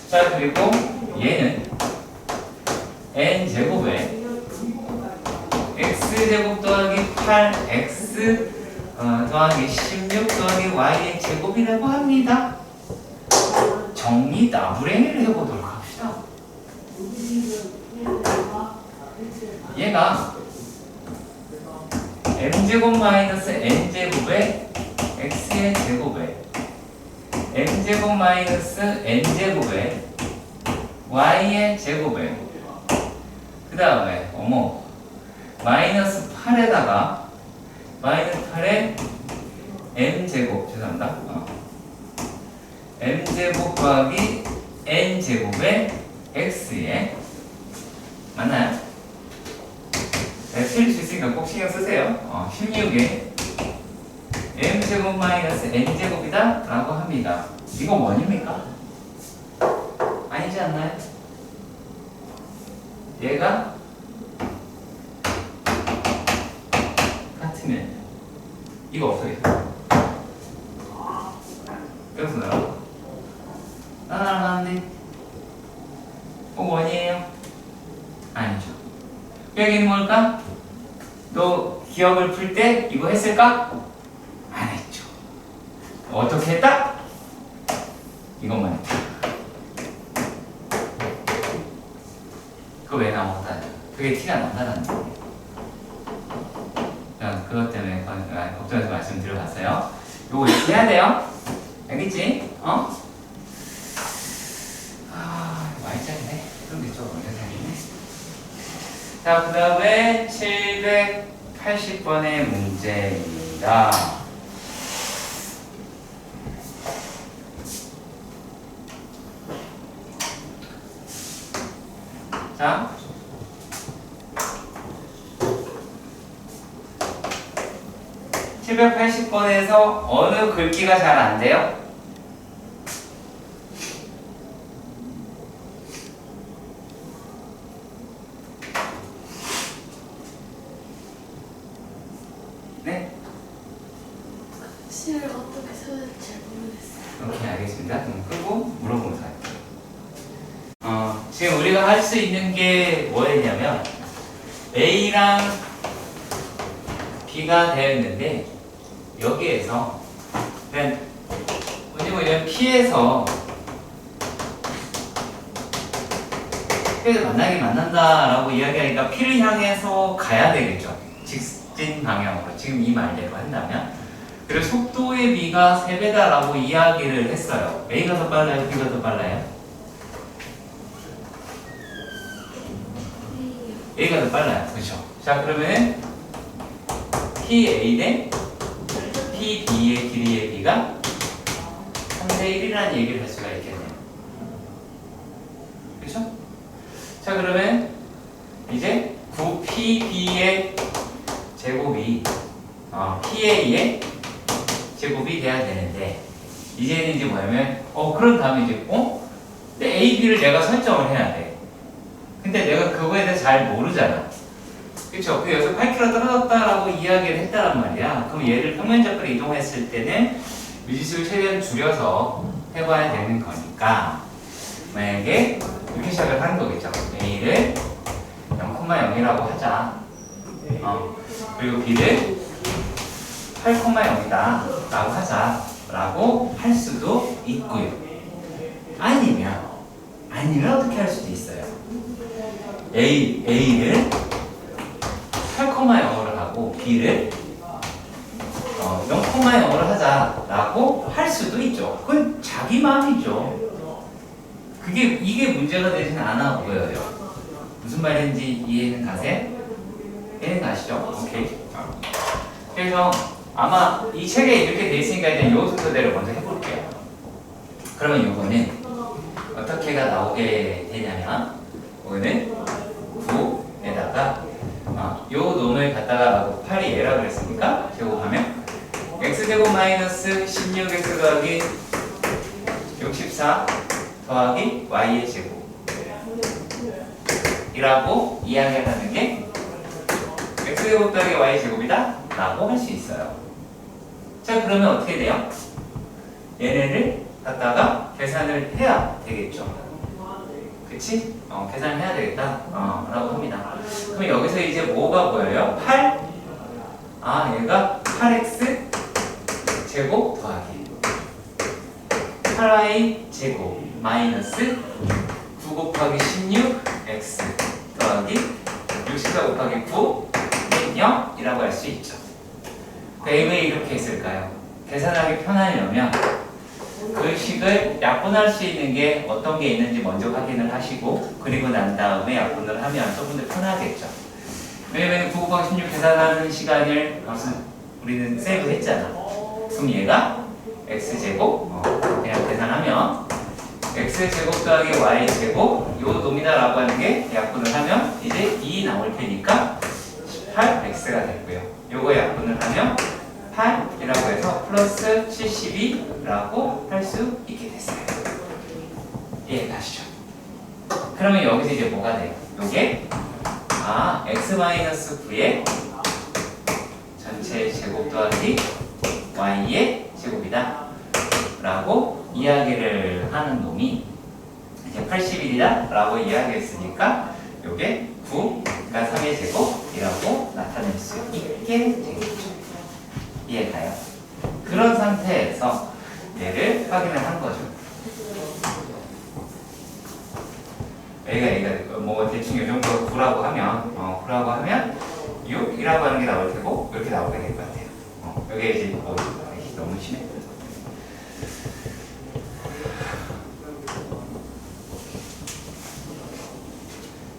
자, 그리고 얘는 N제곱에 X제곱 더하기 8X 더하기 16 더하기 Y의 제곱이라고 합니다. 정리나부랭이를 해보도록 합시다. 얘가 M제곱 마이너스 N제곱에 X의 제곱에 M제곱 마이너스 N제곱에 Y의 제곱에 그 다음에 마이너스 8에다가 마이너스 8에 M제곱 죄송합니다. M제곱 더하기 N제곱에 X에 맞나요? 네, 틀릴 수 있으니까 꼭 신경 쓰세요. 16에 M제곱 마이너스 N제곱이다 라고 합니다. 이거 원입니까? 아니지 않나요? 얘가 같으면 이거 없어요. 여기서 날아가는데 꼭 원이에요? 아니죠. 여기는 뭘까? 너 기억을 풀 때 이거 했을까? 안 했죠. 어떻게 했다? 이것만 했다. 그거 왜 나온다? 그게 티가 난다는 거예요. 자, 그것 때문에 걱정해서 말씀드려봤어요. 요거 이렇게 해야 돼요. 알겠지? Y자리네. 그럼 되죠. Y자리네. 자, 그 다음에 780번의 문제입니다. 자, 780번에서 어느 글귀가 잘 안 돼요? 네? 시를 어떻게 써야 될지 잘 모르겠어요. 오케이, 알겠습니다. 좀 끄고 물어보면서 할게요. 지금 우리가 할 수 있는 게 뭐였냐면 A랑 B가 되어 있는데 여기에서 그냥 뭐냐면 P에서 만난다라고 이야기하니까 P를 향해서 가야 되겠죠. 직진 방향으로 지금 이 말대로 한다면 그리고 속도의 B가 3배다라고 이야기를 했어요. A가 더 빨라요? B가 더 빨라요? A가 더 빨라요. 그렇죠? 자, 그러면 PA 대 PB의 길이의 B가 3대 1이라는 얘기를 할 수가 있겠네요. 그렇죠? 자, 그러면 이제 9PB의 제곱이 PA의 제곱이 돼야 되는데 이제는 이제 뭐냐면 그런 다음에 이제 근데 A, B를 내가 설정을 해야 돼. 근데 내가 그거에 대해서 잘 모르잖아. 그쵸? 그 여기서 8km 떨어졌다라고 이야기를 했다란 말이야. 그럼 얘를 평면적으로 이동했을 때는 미지수를 최대한 줄여서 해봐야 되는 거니까 만약에 이렇게 시작을 하는 거겠죠. A를 0,0이라고 하자. 그리고 B를 8,0이다 라고 하자 라고 할 수도 있고요. 아니면 어떻게 할 수도 있어요. A를 8,0를 하고 B를 0,0을 하자라고 할 수도 있죠. 그건 자기 마음이죠. 이게 문제가 되지는 않아 보여요. 무슨 말인지 이해는 가세요? 이해는 가시죠? 오케이. 그래서 아마 이 책에 이렇게 돼 있으니까 일단 요 순서대로 먼저 해볼게요. 그러면 요거는 어떻게가 나오게 되냐면 이거는 9에다가 요 놈을 갖다가 8이 얘라고 그랬으니까 제곱하면 x제곱 마이너스 16x 더하기 64 더하기 y의 제곱 이라고 이야기하는 게 x제곱 더하기 y제곱이다 라고 할 수 있어요. 자, 그러면 어떻게 돼요? 얘네를 갖다가 계산을 해야 되겠죠. 그치? 계산을 해야 되겠다 라고 합니다. 그럼 여기서 이제 뭐가 보여요? 8? 얘가 8x 제곱 더하기 8y 제곱 마이너스 9 곱하기 16x 더하기 64 곱하기 9 0이라고 할 수 있죠. 왜 이렇게 했을까요? 계산하기 편하려면 그 식을 약분할 수 있는 게 어떤 게 있는지 먼저 확인을 하시고 그리고 난 다음에 약분을 하면 조금 더 편하겠죠. 왜냐면 9 곱하기 16 계산하는 시간을 우리는 세이브 했잖아. 그럼 얘가 x제곱 그냥 계산하면 x제곱 더하기 y제곱 요 놈이다라고 하는 게 약분을 하면 이제 2 나올 테니까 18x가 됐고요. 요거 약분을 하면 8이라고 해서 플러스 72라고 할 수 있게 됐어요. 이해가시죠? 그러면 여기서 이제 뭐가 돼요? 요게 x-9의 전체 제곱 더하기 y의 제곱이다 라고 이야기를 하는 놈이 이제 81이다 라고 이야기했으니까 요게 9가 3의 제곱이라고 나타낼 수 있게 되겠죠. 이해가요? 그런 상태에서 얘를 확인을 한 거죠. 얘가 뭐 대충 이 정도 9라고 하면 6이라고 하는 게 나올 테고 이렇게 나오게 될 것 같아요. 여기 이제 너무 심해.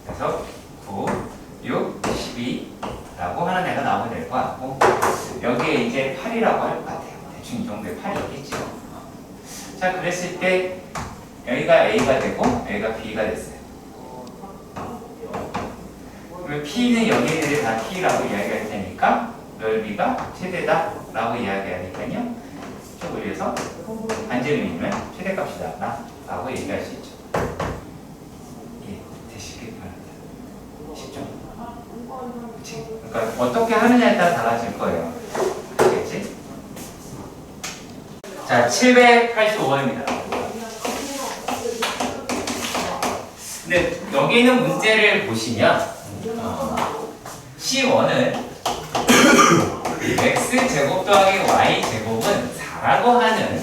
그래서 9, 6, 12라고 하는 애가 나오게 될 것 같고 여기에 이제 8이라고 할 것 같아요. 대충 이 정도의 8이겠죠. 자, 그랬을 때 여기가 A가 되고 여기가 B가 됐어요. 그러면 P는 여기들이 다 T라고 이야기할 테니까 넓이가 최대다 라고 이야기하니까요. 쭉 올려서 반지름이면 최대값이다 라고 얘기할 수 있죠. 예, 되시길 바랍니다. 쉽죠? 그치? 그러니까 어떻게 하느냐에 따라 달라질 거예요. 알겠지? 자, 785번입니다. 근데 여기 있는 문제를 보시면 C1은 x제곱 더하기 y제곱은 4라고 하는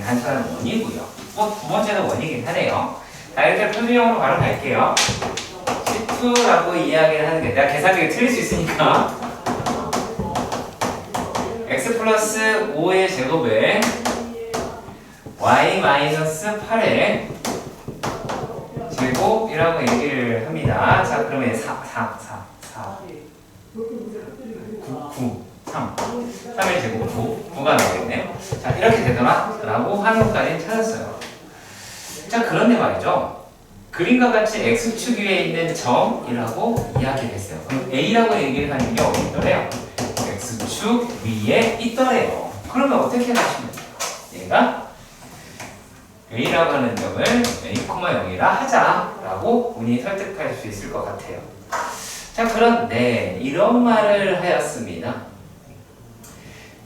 단순한 원이고요. 두 번째는 원이긴 하네요. 자, 이렇게 표준형으로 바로 갈게요. C2라고 이야기를 하는 게 내가 계산하기 틀릴 수 있으니까 x 플러스 5의 제곱에 y 마이너스 8의 제곱이라고 얘기를 합니다. 자, 그러면 4, 9, 3. 3의 제곱 9가 나오겠네요. 자, 이렇게 되더라 라고 하는 것까지 찾았어요. 자, 그런데 말이죠. 그림과 같이 x축 위에 있는 점이라고 이야기를 했어요. 그럼 a라고 얘기를 하는 게 어디 있더래요? x축 위에 있더래요. 그러면 어떻게 하시면 돼요? 얘가 a라고 하는 점을 a,0이라 하자라고 본인이 설득할 수 있을 것 같아요. 자, 그런데 이런 말을 하였습니다.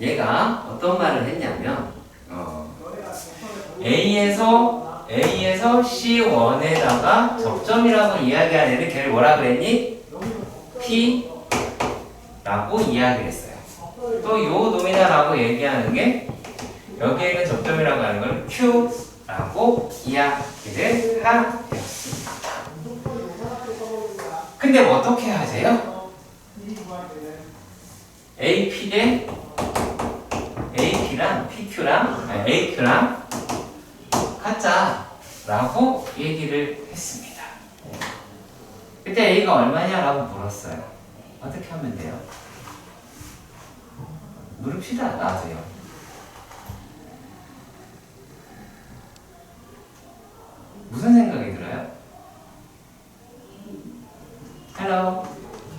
얘가 어떤 말을 했냐면 A에서 C1에다가 접점이라고 이야기한 애를 걔를 뭐라 그랬니? P라고 이야기를 했어요. 또 요 놈이다라고 얘기하는 게 여기에 있는 접점이라고 하는 걸 Q라고 이야기를 하였습니다. 근데 뭐 어떻게 하세요? AP 대 AP랑 AQ랑 같자라고 얘기를 했습니다. 그때 A가 얼마냐라고 물었어요. 어떻게 하면 돼요? 물읍시다. 나와서요. 무슨 생각이 들어요? 헬로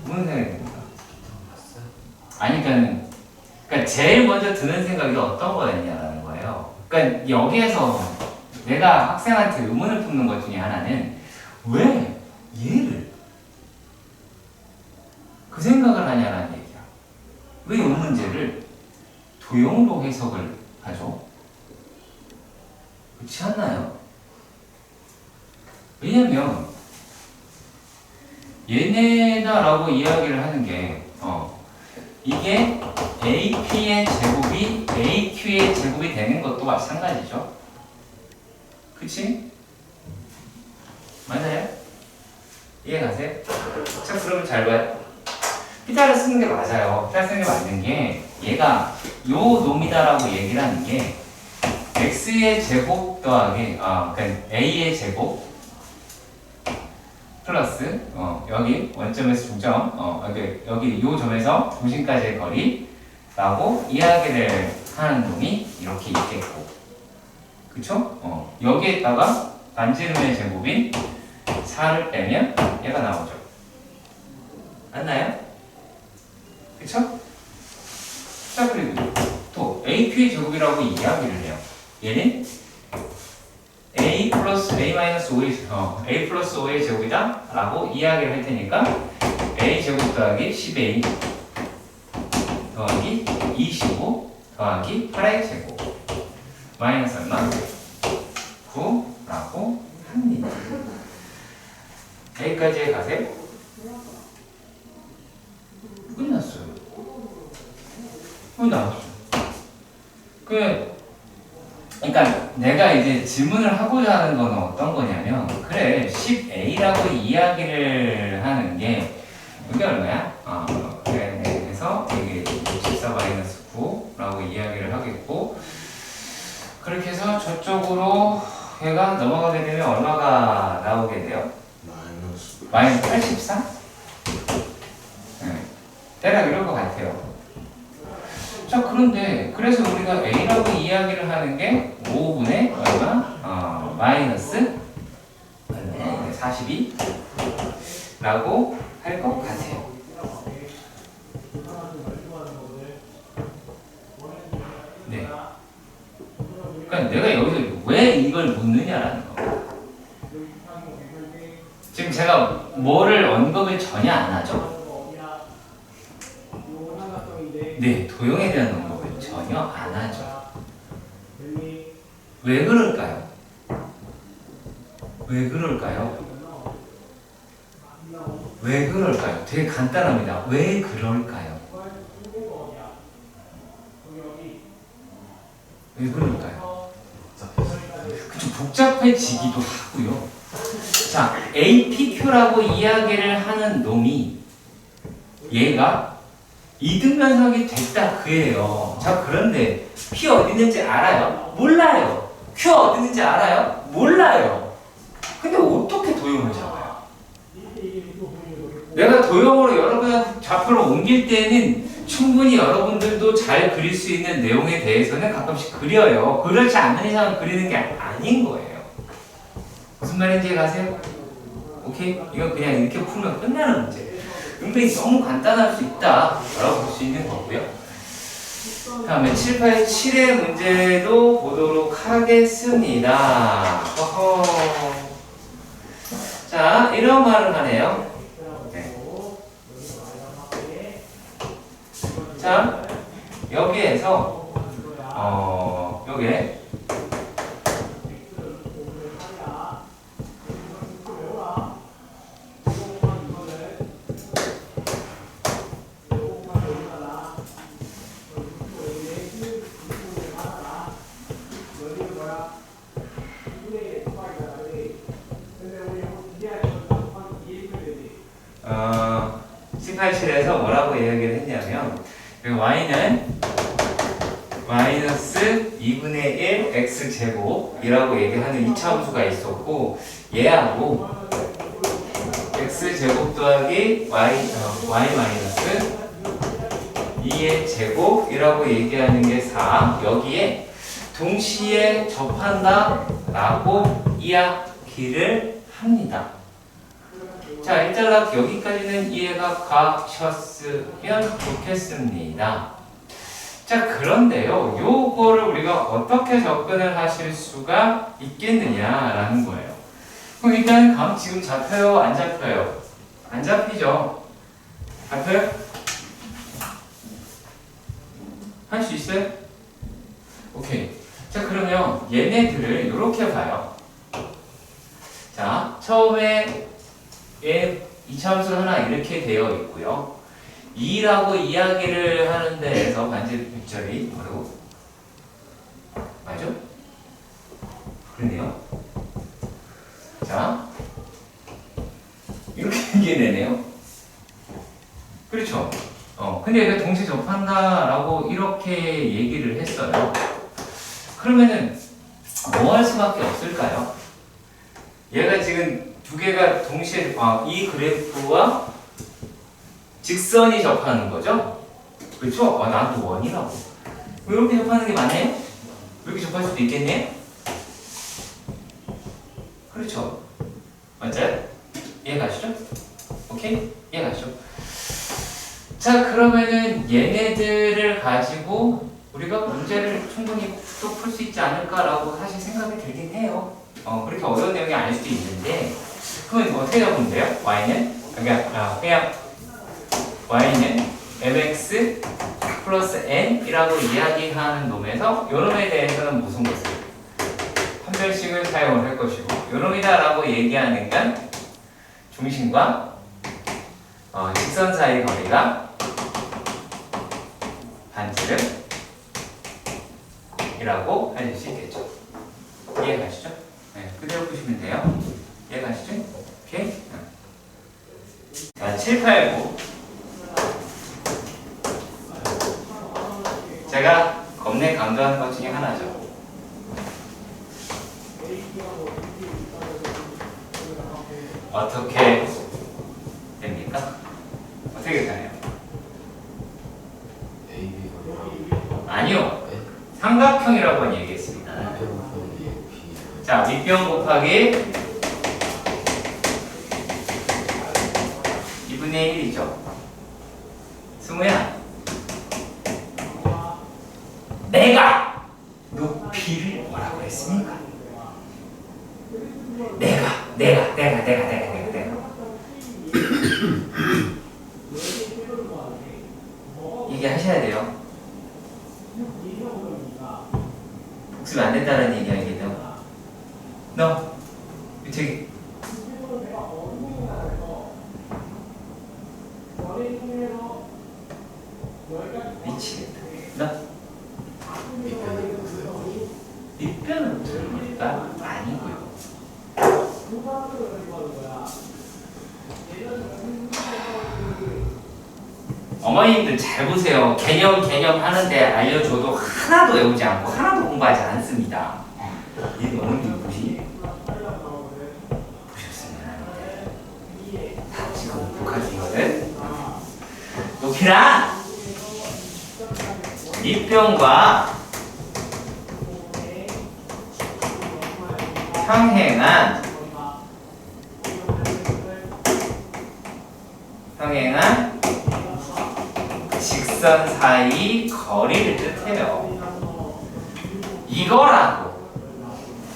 무슨 생각이 듭니까? 아니 그러니까 제일 먼저 드는 생각이 어떤 거였냐라는 거예요. 그러니까 여기에서 내가 학생한테 의문을 품는 것 중에 하나는 왜 얘를 그 생각을 하냐라는 얘기야. 왜 이 문제를 도형으로 해석을 하죠? 그렇지 않나요? 왜냐면 얘네다라고 이야기를 하는 게 이게 AP의 제곱이 AQ의 제곱이 되는 것도 마찬가지죠. 그치? 맞아요? 이해가세요? 자, 그러면 잘 봐요. 피타를 쓰는 게 맞아요. 피타를 쓰는 게 맞는 게 얘가 요 놈이다라고 얘기를 하는 게 X의 제곱 더하기 그러니까 A의 제곱 플러스 여기 원점에서 중점 여기 요 점에서 중심까지의 거리라고 이야기를 하는 놈이 이렇게 있겠고, 그쵸? 여기에다가 반지름의 제곱인 4를 빼면 얘가 나오죠. 맞나요? 그쵸? 자, 그리고 또 AP의 제곱이라고 이야기를 해요. 얘는 A 플러스 A 마이너스 5의 A 플러스 5의 제곱이다 라고 이야기를 할 테니까 A 제곱 더하기 10A 더하기 25 더하기 8의 제곱 마이너스 얼마? 9라고 합니다. 여기까지 가세요. 끝났어요. 끝났어요. 그러니까 내가 이제 질문을 하고자 하는 건 어떤 거냐면, 그래 10A라고 이야기를 하는 게 이게 얼마야? 그렇게 해서 저쪽으로 얘가 넘어가게 되면 얼마가 나오게 돼요? 마이너스 마이너스 84? 네. 대략 이럴 것 같아요. 자, 그런데 그래서 우리가 A라고 이야기를 하는 게 5분의 얼마? 마이너스 얼마냐? 42 라고 할 것 같아요. 네. 그러니까 내가 여기서 왜 이걸 묻느냐라는 거. 지금 제가 뭐를 언급을 전혀 안 하죠? 네, 도형에 대한 언급을 전혀 안 하죠. 왜 그럴까요? 왜 그럴까요? 왜 그럴까요? 되게 간단합니다. 왜 그럴까요? 왜 그럴까요? 그쵸, 복잡해지기도 하고요. 자, APQ라고 이야기를 하는 놈이 얘가 이등변석이 됐다 그예요. 자, 그런데 P 어디 있는지 알아요? 몰라요. Q 어디 있는지 알아요? 몰라요. 근데 어떻게 도형을 잡아요? 내가 도형으로 여러분한테 좌표를 옮길 때는 충분히 여러분들도 잘 그릴 수 있는 내용에 대해서는 가끔씩 그려요. 그렇지 않는 이상은 그리는 게 아닌 거예요. 무슨 말인지 가세요? 오케이? 이건 그냥 이렇게 풀면 끝나는 문제. 은근히 너무 간단할 수 있다라고 볼 수 있는 거고요. 다음에 7, 8, 7의 문제도 보도록 하겠습니다. 어허. 자, 이런 말을 하네요. 네. 자, 여기에서 요게 어, 18실에서 뭐라고 이야기를 했냐면 y는 마이너스 2분의 1 x제곱이라고 얘기하는 이차함수가 있었고 얘하고 x제곱 더하기 y 마이너스 2의 제곱이라고 얘기하는 게 4. 여기에 동시에 접한다 라고 이야기를 합니다. 자, 일단 여기까지는 이해가 가셨으면 좋겠습니다. 자, 그런데요, 요거를 우리가 어떻게 접근을 하실 수가 있겠느냐라는 거예요. 그럼 일단 감 지금 잡혀요? 안 잡혀요? 안 잡히죠? 잡혀요? 할 수 있어요? 오케이. 자, 그러면 얘네들을 이렇게 봐요. 자, 처음에 이차함수 하나 이렇게 되어 있고요. 2라고 이야기를 하는 데에서 반지름절이 바로 맞죠? 그러네요. 자, 이렇게 얘기되네요. 그렇죠? 근데 왜 동시에 접한다라고 이렇게 얘기를 했어요. 그러면은 뭐 할 수밖에 없을까요? 얘가 지금 두 개가 동시에 이 그래프와 직선이 접하는 거죠? 그렇죠? 난 또 원이라고. 이렇게 접하는 게 맞나요? 이렇게 접할 수도 있겠네요? 그렇죠? 맞아요? 이해가시죠? 오케이? 이해가시죠? 자, 그러면은 얘네들을 가지고 우리가 문제를 충분히 또 풀 수 있지 않을까라고 사실 생각이 들긴 해요. 그렇게 어려운 내용이 아닐 수도 있는데, 그러면 어떻게 잡으면 돼요? y는 그냥 y는 mx 플러스 n이라고 이야기하는 놈에서 요 놈에 대해서는 무슨 것을 판별식을 사용을 할 것이고, 요 놈이다라고 얘기하는 건 중심과 직선 사이 거리가 반지름이라고 할 수 있겠죠. 이해가시죠? 네, 그대로 보시면 돼요. 이해가시죠? 오케이? 자, 7, 8, 9. 제가 겁내 강조하는 것 중에 하나죠. 어떻게 됩니까? 어떻게 되나요? A, B가 아니요. 삼각형이라고 얘기했습니다. 자, 밑변 곱하기 2분의 1이죠. 승우야, 내가 높이를 뭐라고 했습니까? 내가. 얘기하셔야 돼요. 복습이 안 된다는 얘기 알겠죠? 너, 저기. 미치겠다. 너, 밑변은 들으니까 아니고요. 어머님들 잘 보세요. 개념 하는데 알려줘도 하나도 외우지 않고 하나도 공부하지 않습니다. 이 어머님 보시네요. 보셨으면 하는데 다 지금 복하신 거를 높이란 밑변과 평행한 직선 사이 거리를 뜻해요. 이거라고.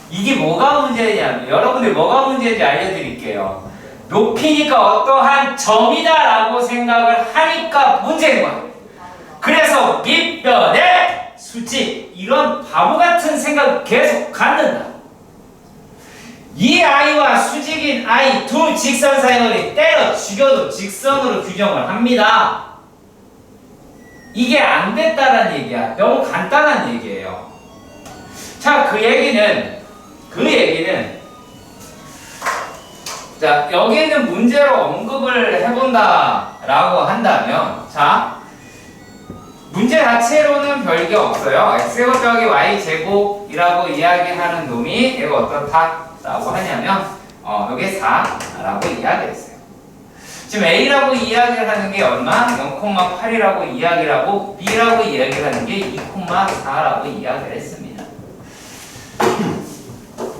이게 뭐가 문제냐면, 여러분들 뭐가 문제인지 알려드릴게요. 높이니까 어떠한 점이다라고 생각을 하니까 문제인 거예요. 그래서 밑변의 수직, 이런 바보 같은 생각을 계속 갖는다. 이 아이와 수직인 아이 두 직선 사이 거리 때려 죽여도 직선으로 규정을 합니다. 이게 안 됐다는 얘기야. 너무 간단한 얘기예요. 자, 그 얘기는 자, 여기는 문제로 언급을 해본다라고 한다면, 자, 문제 자체로는 별게 없어요. x제곱 더하기 y제곱이라고 이야기하는 놈이 얘가 어떻다라고 하냐면 여기 4라고 이야기했어요. 지금 a라고 이야기를 하는 게 얼마? 0,8이라고 이야기를 하고 b라고 이야기를 하는 게 2,4라고 이야기를 했습니다.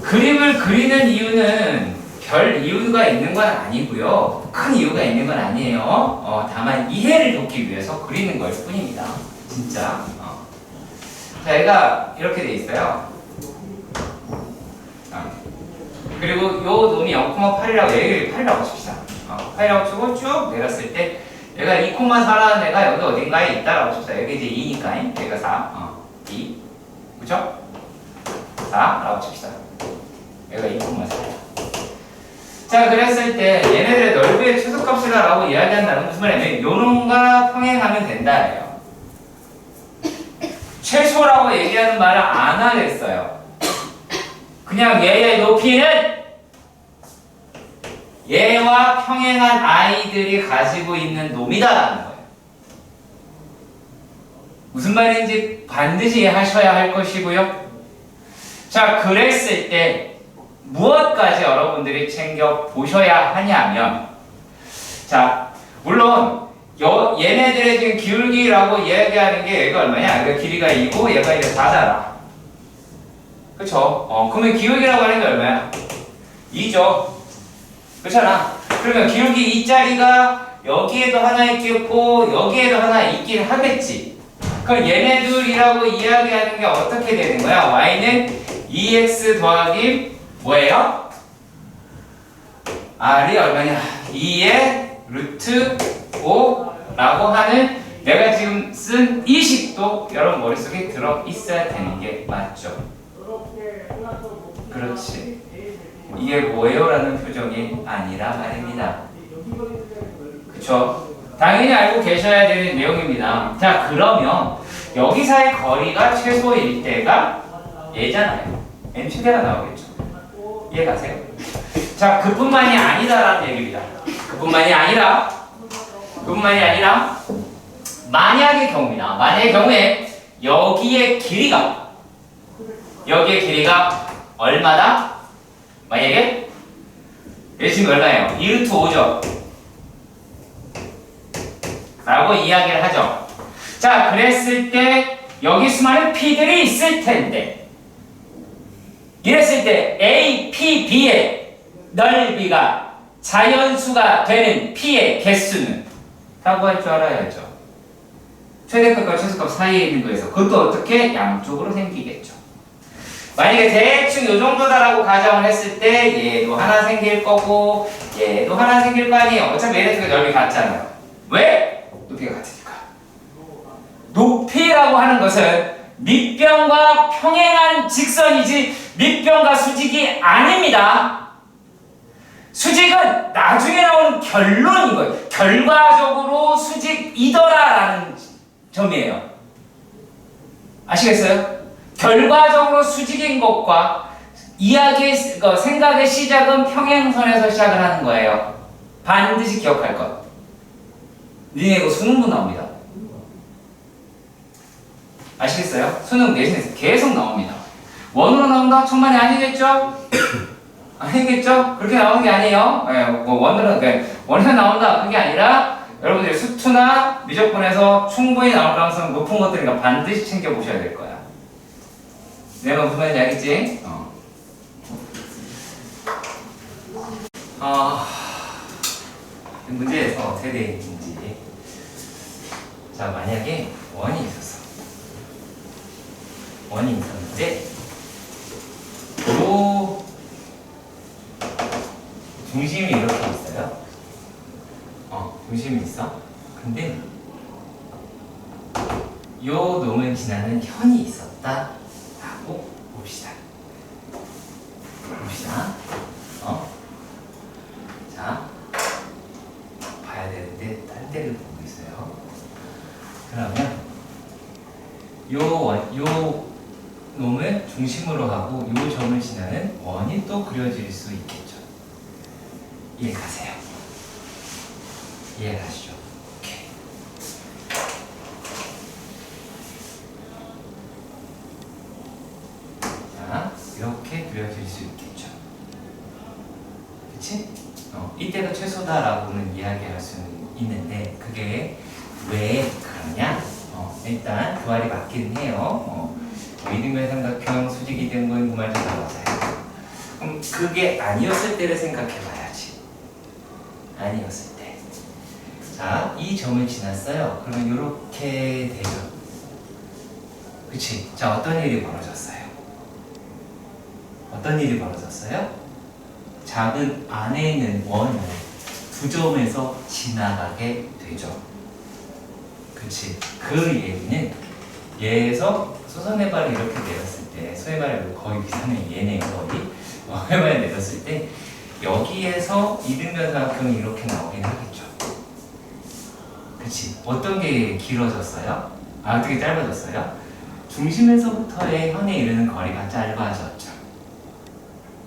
그림을 그리는 이유는 별 이유가 있는 건 아니고요. 큰 이유가 있는 건 아니에요. 다만 이해를 돕기 위해서 그리는 걸 뿐입니다. 진짜. 자, 얘가 이렇게 돼 있어요. 그리고 요 놈이 0,8이라고 얘를 8이라고 칩시다. 8이라고 치고 쭉 내렸을 때 얘가 2,4라는 애가 여기 어딘가에 있다라고 칩시다. 여기 이제 2니까 얘가 4. 2. 그쵸? 4라고 칩시다. 얘가 2,4. 자, 그랬을 때 얘네들의 넓이의 최소값이라고 이야기한다는 무슨 말이냐면 요놈과 평행하면 된다예요. 최소라고 얘기하는 말을 안 하겠어요. 그냥 얘의 높이는 얘와 평행한 아이들이 가지고 있는 놈이다라는 거예요. 무슨 말인지 반드시 하셔야 할 것이고요. 자, 그랬을 때 무엇까지 여러분들이 챙겨 보셔야 하냐면, 자, 물론 얘네들의 지금 기울기라고 이야기하는 게 얘가 얼마냐? 얘가 길이가 2고 얘가 이제 4잖아. 그쵸? 그러면 기울기라고 하는 게 얼마야? 2죠. 그렇잖아. 그러면 기울기 2짜리가 여기에도 하나 있겠고 여기에도 하나 있긴 하겠지. 그럼 얘네들이라고 이야기하는 게 어떻게 되는 거야? y는 2x 더하기 뭐예요? r이 얼마냐? 2의 루트 5라고 하는 내가 지금 쓴 이 식도 여러분 머릿속에 들어 있어야 되는 게 맞죠? 그렇지. 이게 뭐예요? 라는 표정이 아니라 말입니다. 그쵸? 당연히 알고 계셔야 되는 내용입니다. 자, 그러면 여기서의 거리가 최소일 때가 얘잖아요. n 최대가 나오겠죠. 이해가세요? 자, 그뿐만이 아니다라는 얘기입니다. 그뿐만이 아니라 만약의 경우입니다. 만약의 경우에 여기의 길이가 얼마다? 만약에 지금 얼마예요? 2루트 5죠. 라고 이야기를 하죠. 자, 그랬을 때 여기 수많은 P들이 있을 텐데 이랬을 때 A, P, B의 넓이가 자연수가 되는 P의 개수는 라고 할 줄 알아야죠. 최대값과 최소값 사이에 있는 거에서 그것도 어떻게? 양쪽으로 생기겠죠. 만약에 대충 이 정도다라고 가정을 했을 때 얘도 하나 생길 거고 얘도 하나 생길 거 아니에요. 어차피 얘네들과 넓이 같잖아요. 왜? 높이가 같으니까. 높이라고 하는 것은 밑변과 평행한 직선이지 밑변과 수직이 아닙니다. 수직은 나중에 나오는 결론인 거예요. 결과적으로 수직이더라라는 점이에요. 아시겠어요? 결과적으로 수직인 것과 이야기의 생각의 시작은 평행선에서 시작을 하는 거예요. 반드시 기억할 것. 니네 이거 수능도 나옵니다. 아시겠어요? 수능 내신에서 계속 나옵니다. 원으로 나온다? 천만이 아니겠죠? 아니겠죠? 그렇게 나오는 게 아니에요. 네, 뭐 원으로 나온다 그게 아니라 여러분들이 수투나 미적분에서 충분히 나올 가능성이 높은 것들이니까 반드시 챙겨보셔야 될 거야. 내가 무슨 말인지 알겠지? 문제에서 세대의 문제. 자, 만약에 원이 있었어. 원이 있었는데 요 중심이 이렇게 있어요. 중심이 있어. 근데 요 놈을 지나는 현이 있었다 라고 봅시다. 자, 봐야 되는데 딴 데를 보고 있어요. 그러면 요 놈을 중심으로 하고 요 점을 지나는 원이 또 그려질 수 있겠죠. 이해가세요? 이해가시죠? 오케이. 자, 이렇게 그려질 수 있겠죠. 그치? 이때가 최소다라고는 이야기할 수는 있는데 그게 왜 그러냐? 일단 그 말이 맞긴 해요. 이등변 삼각형 수직이 된 건 그 말도 다 맞아요. 그럼 그게 아니었을 때를 생각해봐야지. 아니었을 때. 자, 이 점을 지났어요. 그러면 이렇게 되죠. 그치? 자, 어떤 일이 벌어졌어요? 어떤 일이 벌어졌어요? 작은 안에 있는 원을 두 점에서 지나가게 되죠. 그치? 그 얘기는 얘에서 소선의 발을 이렇게 내렸을 때 소의 발이 거의 비슷하네. 얘네 거의 해발을 내렸을 때 여기에서 이등변 삼각형이 이렇게 나오긴 하겠죠. 그치? 어떤 게 길어졌어요? 어떻게 짧아졌어요? 중심에서부터의 현에 이르는 거리가 짧아졌죠.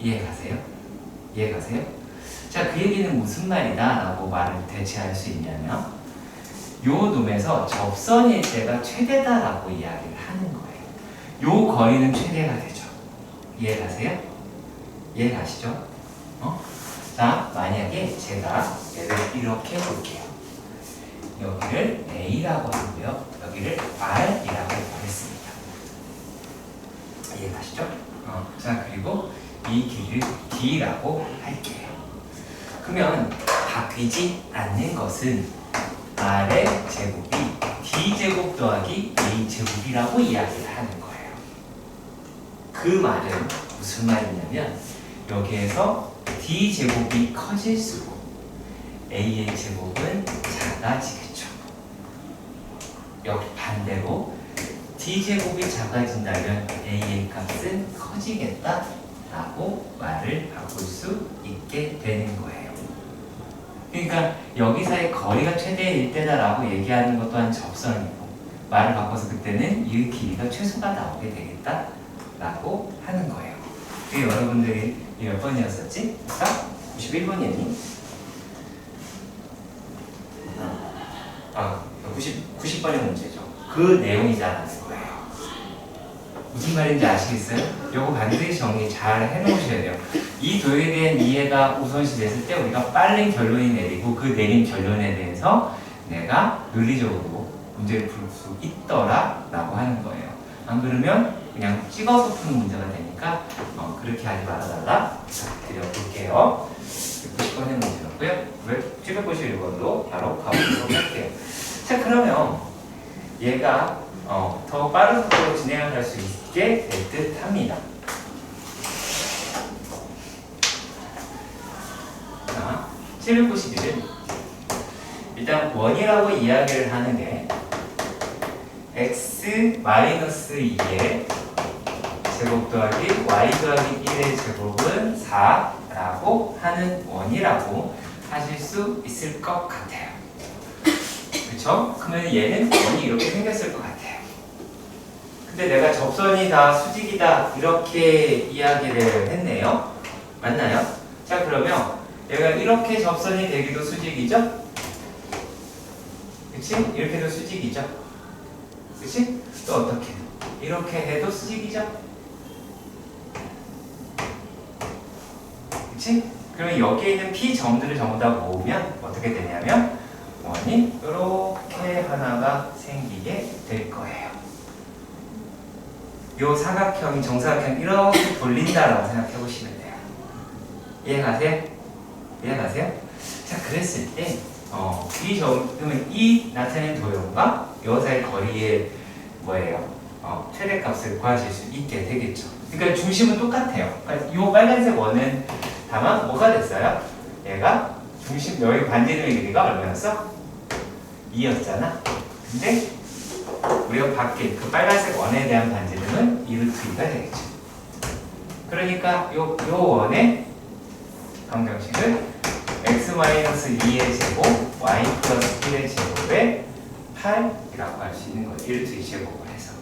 이해가세요? 이해가세요? 자, 그 얘기는 무슨 말이다 라고 말을 대체할 수 있냐면 요 놈에서 접선일 때가 최대다 라고 이야기를 하는 거예요. 요 거리는 최대가 되죠. 이해가세요? 이해가시죠? 자, 만약에 제가 얘를 이렇게 볼게요. 여기를 A라고 하고요. 여기를 R이라고 하겠습니다. 이해가시죠? 자, 그리고 이 길을 D라고 할게요. 그러면 바뀌지 않는 것은 R의 제곱이 D제곱 더하기 A제곱이라고 이야기를 하는 거예요. 그 말은 무슨 말이냐면 여기에서 D제곱이 커질수록 A의 제곱은 작아지겠죠. 여기 반대로 D제곱이 작아진다면 A의 값은 커지겠다라고 말을 바꿀 수 있게 되는 거예요. 그러니까 여기서의 거리가 최대일 때다라고 얘기하는 것 또한 접선이고 말을 바꿔서 그때는 이 길이가 최소가 나오게 되겠다라고 하는 거예요. 그게 여러분들이 몇 번이었었지? 아까 91번이었니? 90번의 문제죠. 그 내용이자라는 거예요. 무슨 말인지 아시겠어요? 요거 반드시 정리 잘 해놓으셔야 돼요. 이 도형에 대한 이해가 우선시 됐을 때 우리가 빨리 결론이 내리고 그 내린 결론에 대해서 내가 논리적으로 문제를 풀 수 있더라 라고 하는 거예요. 안 그러면 그냥 찍어서 푸는 문제가 되니까 그렇게 하지 말아달라 드려볼게요. 90번의 문제였고요. 791번도 바로 가보도록 할게요. 자, 그러면 얘가 더 빠른 속도로 진행을 할 수 있게 될 듯 합니다. 자, 791은 일단 원이라고 이야기를 하는 게 x-2의 제곱 더하기 y 더하기 1의 제곱은 4라고 하는 원이라고 하실 수 있을 것 같아요. 그쵸? 그러면 얘는 원이 이렇게 생겼을 것 같아요. 근데 내가 접선이 다 수직이다 이렇게 이야기를 했네요. 맞나요? 자, 그러면 얘가 이렇게 접선이 되기도 수직이죠? 그치? 이렇게도 수직이죠? 그치? 또 어떻게? 이렇게 해도 수직이죠? 그치? 그러면 여기에 있는 P 점들을 전부 다 모으면 어떻게 되냐면 원이 이렇게 하나가 생기게 될 거예요. 요 사각형이 정사각형 이렇게 돌린다라고 생각해 보시면 돼요. 이해가세요? 이해가세요? 자, 그랬을 때 그러면 이 나타낸 도형과 요 사이 거리의 뭐예요? 최대값을 구하실 수 있게 되겠죠. 그러니까 중심은 똑같아요. 그러니까 요 빨간색 원은 다만 뭐가 됐어요? 얘가 중심 여기 반지름의 길이가 얼마였어? 2였잖아. 근데 우리가 밖에 그 빨간색 원에 대한 반지름은 2루트 2가 되겠죠. 그러니까 요 원의 방정식을 x-2의 제곱 y 플러스 1의 제곱에 8이라고 할 수 있는 거예요. 1루트 2 제곱을 해서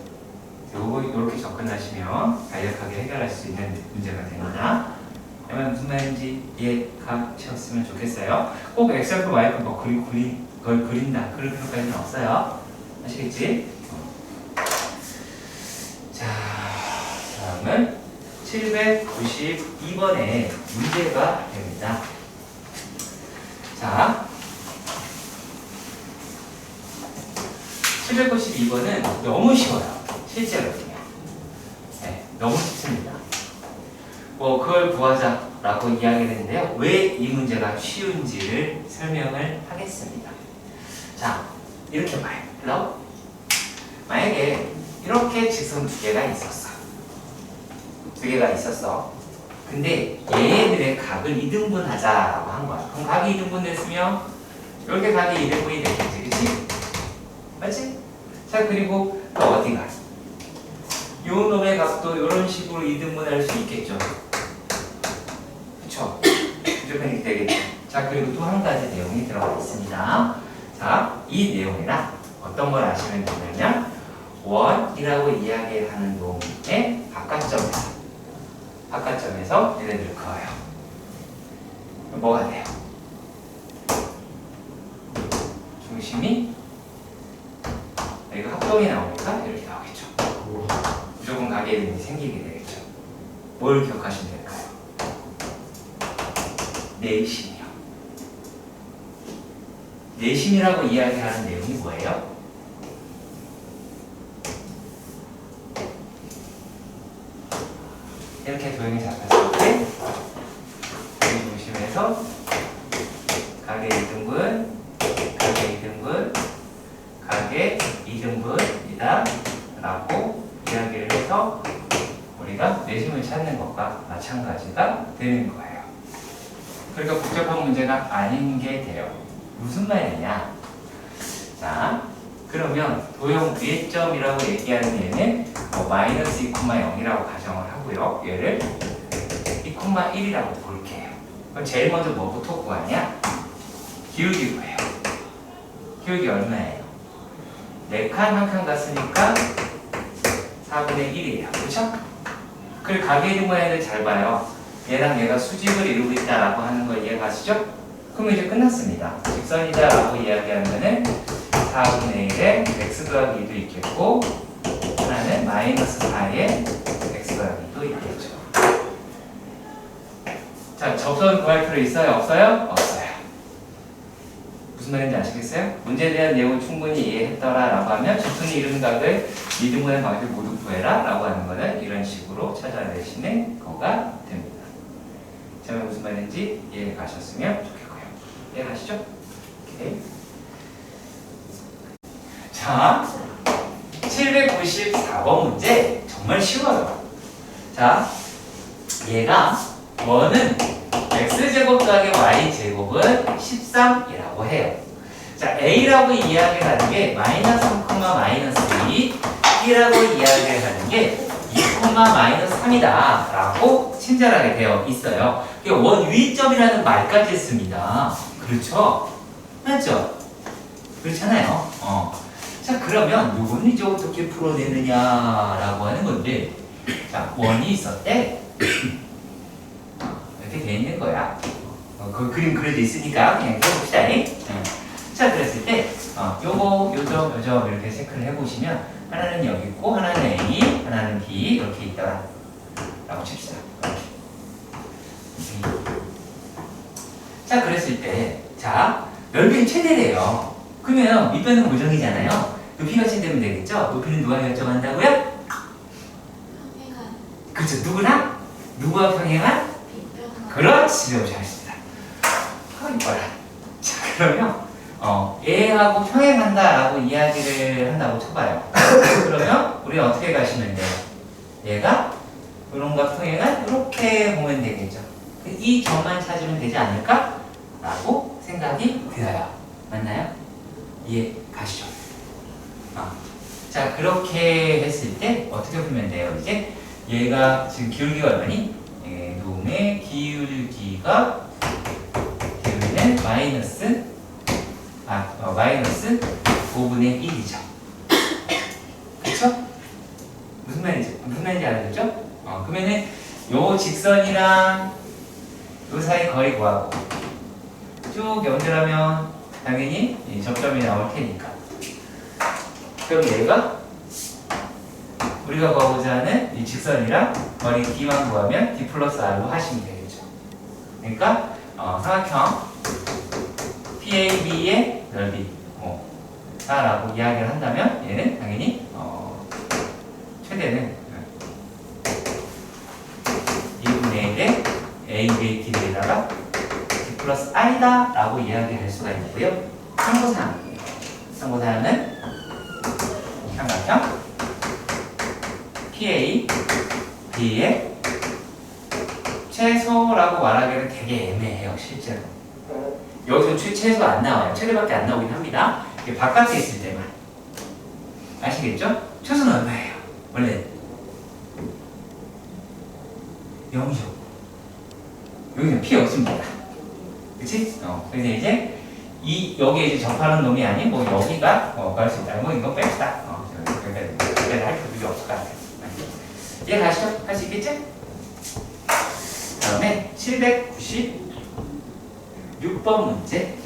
요거 이렇게 접근하시면 간략하게 해결할 수 있는 문제가 됩니다. 그러면 무슨 말인지 이해가셨으면 좋겠어요. 꼭 x표 y표 뭐 그걸 그린다 그럴 필요까지는 없어요. 아시겠지? 자, 다음은 792번의 문제가 됩니다. 자, 792번은 너무 쉬워요. 실제로는요. 네, 너무 쉽습니다. 그걸 구하자라고 이야기를 했는데요. 왜 이 문제가 쉬운지를 설명을 하겠습니다. 자, 이렇게 봐요. 그럼 만약에 이렇게 직선 두 개가 있었어. 두 개가 있었어. 근데 얘네들의 각을 2등분 하자라고 한 거야. 그럼 각이 2등분 됐으면 이렇게 각이 2등분이 되겠지. 그치? 맞지? 자, 그리고 또 어디가? 요 놈의 각도 이런 식으로 2등분 할 수 있겠죠. 그쵸? 이렇게 되겠죠. 자, 그리고 또 한 가지 내용이 들어가 있습니다. 자, 이 내용이랑 어떤 걸 아시면 되냐면 원이라고 이야기하는 놈의 바깥점에서 얘네들 그어요. 뭐가 돼요? 중심이 이거 합동이 나오니까 이렇게 나오겠죠. 무조건 가게 이름이 생기게 되겠죠. 뭘 기억하시면 될까요? 내심이요. 내심이라고 이야기하는 내용이 뭐예요? 이렇게 도형이 잡혔을 때 여기 중심에서 가게 1등분, 가게 2등분, 가게 2등분이다 라고 이야기를 해서 우리가 내심을 찾는 것과 마찬가지가 되는 거예요. 그러니까 복잡한 문제가 아닌 게 돼요. 무슨 말이냐? 자, 그러면 도형 위점이라고 얘기하는 얘는 마이너스 2,0이라고 가정을 하고요. 얘를 2,1이라고 볼게요. 그럼 제일 먼저 뭐부터 구하냐? 기울기 구해요. 기울기 얼마예요? 4칸, 1칸 갔으니까 4분의 1이에요. 그렇죠? 그리고 가게 이름 모양을 잘 봐요. 얘랑 얘가 수직을 이루고 있다라고 하는 거 이해가시죠? 그럼 이제 끝났습니다. 직선이다라고 이야기하면은 4분의 1에 x 더하기 2도 있겠고 하나는 마이너스 4의 x더하기도 있겠죠. 자, 접선 구할 필요 있어요? 없어요? 없어요. 무슨 말인지 아시겠어요? 문제에 대한 내용을 충분히 이해했더라 라고 하면 접선이 이루는 각을 미등분의 방식 모두 구해라 라고 하는 거는 이런 식으로 찾아내시는 거가 됩니다. 자, 무슨 말인지 이해 가셨으면 좋겠고요. 이해 가시죠? 오케이. 자, 794번 문제 정말 쉬워요. 자, 얘가 뭐는 x제곱 더하기 y제곱은 13이라고 해요. 자, a라고 이야기를 하는 게 마이너스 3, 마이너스 2, b라고 이야기를 하는 게 2, 마이너스 3이다 라고 친절하게 되어 있어요. 원위점이라는 말까지 했습니다. 그렇죠? 맞죠? 그렇잖아요. 자, 그러면 요거는 이제 어떻게 풀어내느냐라고 하는 건데, 자, 원이 있었대. 이렇게 돼 있는 거야. 그 그림 그려져 있으니까 그냥 해봅시다. 자, 그랬을 때, 요거, 요점 이렇게 체크를 해보시면, 하나는 여기 있고, 하나는 A, 하나는 B, 이렇게 있더라. 라고 칩시다. 자, 그랬을 때, 자, 넓이는 최대래요. 그러면 밑변은 고정이잖아요. 높이가 최대면 되겠죠? 높이는 누가 결정한다고요? 평행한 그렇죠. 누구랑? 누구와 평행한? 빗변 그렇지. 매우 잘했습니다. 이뻐라. 자, 그러면 얘하고 평행한다라고 이야기를 한다고 쳐봐요. 그러면 우리 어떻게 가시면 돼요? 얘가 이런과 평행한 이렇게 보면 되겠죠. 이 점만 찾으면 되지 않을까? 라고 생각이 들어요. 맞나요? 이해 가시죠? 자, 그렇게 했을 때 어떻게 풀면 돼요? 이제 얘가 지금 기울기가 얼마니? 놈의 기울기는 마이너스 5분의 1이죠. 그쵸? 무슨 말인지 알아듣죠? 그러면은 요 직선이랑 요 사이 거리 구하고 쭉 연결하면 당연히 이 접점이 나올 테니까. 그럼 얘가 우리가 구하고자 하는 이 직선이랑 거리 D만 구하면 D 플러스 R로 하시면 되겠죠. 그러니까 삼각형 PAB의 넓이 4라고 이야기를 한다면 얘는 당연히 최대는 2분의 1의 AB의 D에다가 D 플러스 R이다 라고 이야기할 수가 있고요. 참고사항은 삼각형 PA, B의 최소라고 말하기는 되게 애매해요, 실제로. 여기서 최소 안 나와요. 최대밖에 안 나오긴 합니다. 이게 바깥에 있을 때만. 아시겠죠? 최소는 얼마예요? 원래 0이죠. 여기는 P 없습니다. 그치? 그래서 이제 여기에 이제 접하는 놈이 아닌 여기가 구할 수 있다. 이거 뺍시다. 여기까지 할 필요 없을 것 같아요. 이해 가시죠? 할 수 있겠죠? 다음에 796번 문제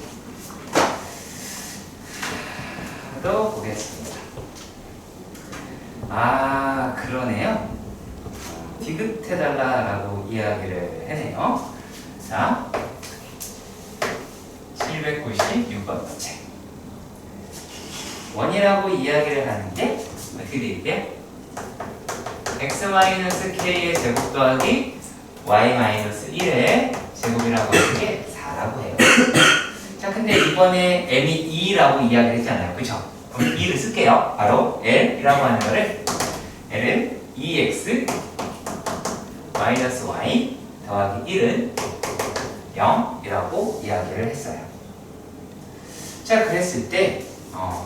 또 보겠습니다. 그러네요. 디귿해달라라고 이야기를 해내요. 자, 796번 문제. 원이라고 이야기를 하는데 어떻게 되겠대요? x-k의 제곱 더하기 y-1의 제곱이라고 하는 게 4라고 해요. 자, 근데 이번에 m이 2라고 이야기를 했잖아요. 그쵸? 그럼 2를 쓸게요. 바로 l이라고 하는 거를 l은 2x 마이너스 y 더하기 1은 0이라고 이야기를 했어요. 자, 그랬을 때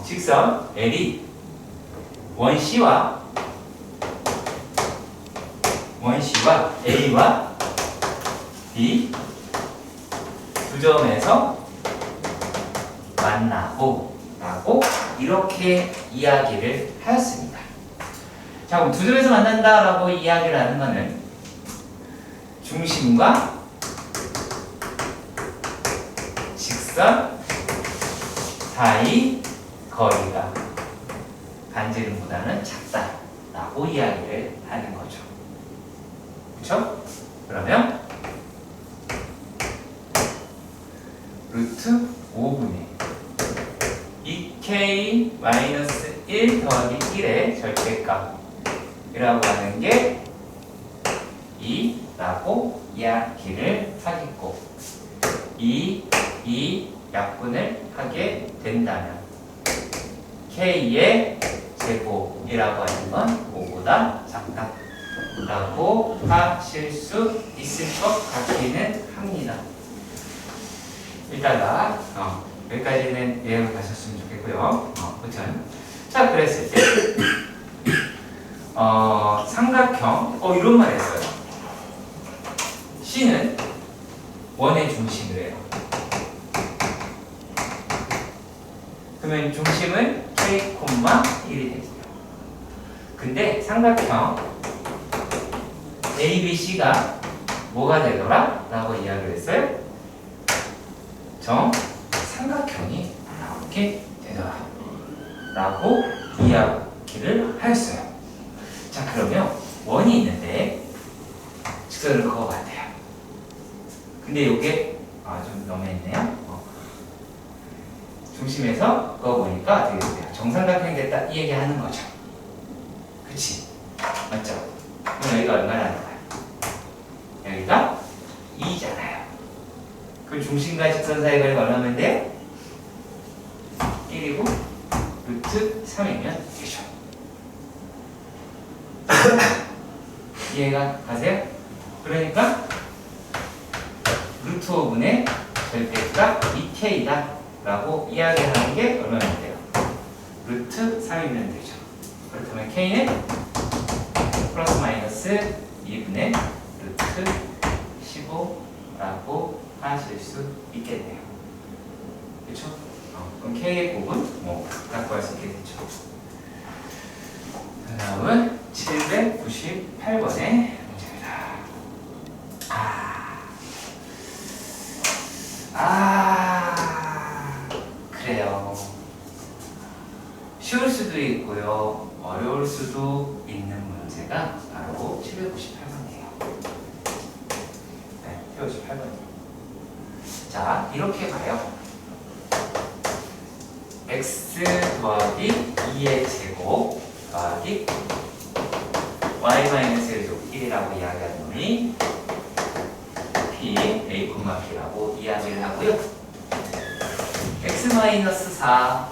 직선 l이 원C와 A와 B 두 점에서 만나고 라고 이렇게 이야기를 하였습니다. 자, 그럼 두 점에서 만난다라고 이야기를 하는 것은 중심과 직선 사이 거리가 반지름보다는 작다라고 라고 이야기를 하는 거죠. 그쵸? 그러면 루트 5분의 2k-1 더하기 1의 절대값이라고 하는 게 2라고 이야기를 하겠고 이 약분을 하게 된다면 k의 제곱이라고 하는 건 5보다 작다 라고 하실 수 있을 것 같기는 합니다. 이따가 여기까지는 이해가 가셨으면 좋겠고요. 아무튼 자 그랬을 때 삼각형 이런 말 했어요. C는 원의 중심이래요. 그러면 중심은 k, 1이 되고요. 근데 삼각형 ABC가 뭐가 되더라? 라고 이야기를 했어요. 삼각형이 이렇게 되더라 라고 이야기를 하였어요. 자 그러면 원이 있는데 직선을 그어봤대요. 근데 이게 좀 너무했네요. 중심에서 그어보니까 어떻게 됐어요? 정삼각형이 됐다 이 얘기 하는 거죠. 그치? 맞죠? 그럼 여기가 얼마나 하는 거야? 여기가 2잖아요. 그 중심과 직선 사이 거리가 얼마면 돼요? 1이고 루트 3이면 되죠. 이해가 가세요? 그러니까 루트 5분의 절대값 2k다 라고 이야기하는 게 얼마면 돼요? 루트 3이면 되죠. 그렇다면 k는 플러스 마이너스 2분의 루트 15라고 하실 수 있겠네요. 그렇죠? 그럼 k의 곱은 갖고 할 수 있게 되죠. 다음은 798번의 문제입니다. 그래요. 쉬울 수도 있고요. 어려울 수도 있는 문제가 바로 798번이에요. 네, 798번이에요. 자, 이렇게 가요. x 더하기 2의 제곱 더하기 y-1 1이라고 이야기하는 놈이 p, a, p라고 이야기를 하고요. x-4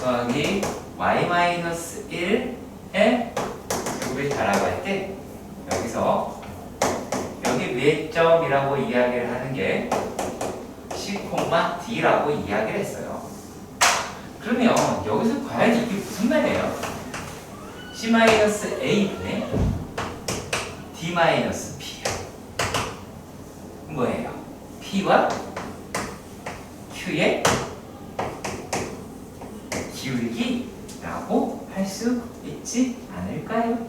더하기 y-1의 제곱을 달라고 할 때 여기서 여기 몇 점이라고 이야기를 하는 게 c, d라고 이야기를 했어요. 그러면 여기서 봐야지 이게 무슨 말이에요? c-a분의 d-p요. 뭐예요? p와 q의 기울기라고 할 수 있지 않을까요?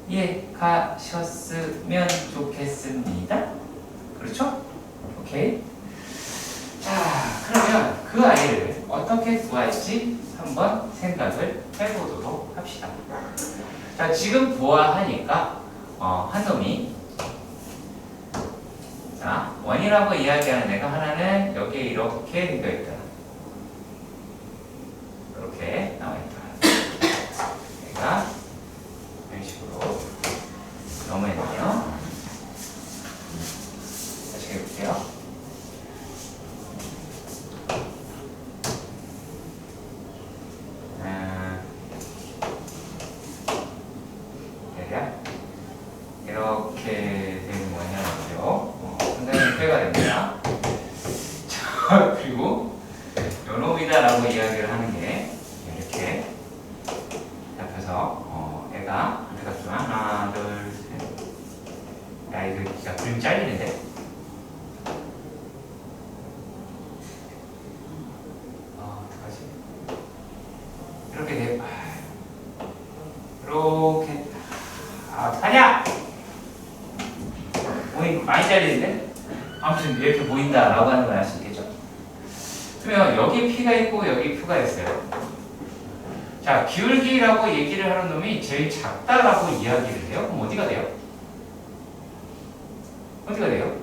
이해가셨으면 좋겠습니다. 그렇죠? 오케이. 자, 그러면 그 아이를 어떻게 구할지 한번 생각을 해보도록 합시다. 자, 지금 보아하니까 한 놈이 자, 원이라고 이야기하는 애가 하나는 여기에 이렇게 되어있다. 이렇게 나와있다. 얘가 이런 식으로 넘어있네요. 다시 해볼게요. 얘가 이렇게 되는 원이라고요. 상당히 폐가 됩니다. 자, 그리고 요놈이다라고 이야기를 하는 게 이렇게 잡혀서 애가 안타깝지만 하나, 둘, 셋. 야, 이거 진짜 그림 잘리는데? 어떡하지? 이렇게 돼. 이렇게. 어떡하냐? 많이 잘리는데? 아무튼 이렇게 보인다라고 하는 걸 알 수 있겠죠? 그러면 여기 P가 있고 여기 Q가 있어요. 자, 기울기라고 얘기를 하는 놈이 제일 작다라고 이야기를 해요. 그럼 어디가 돼요? 어디가 돼요?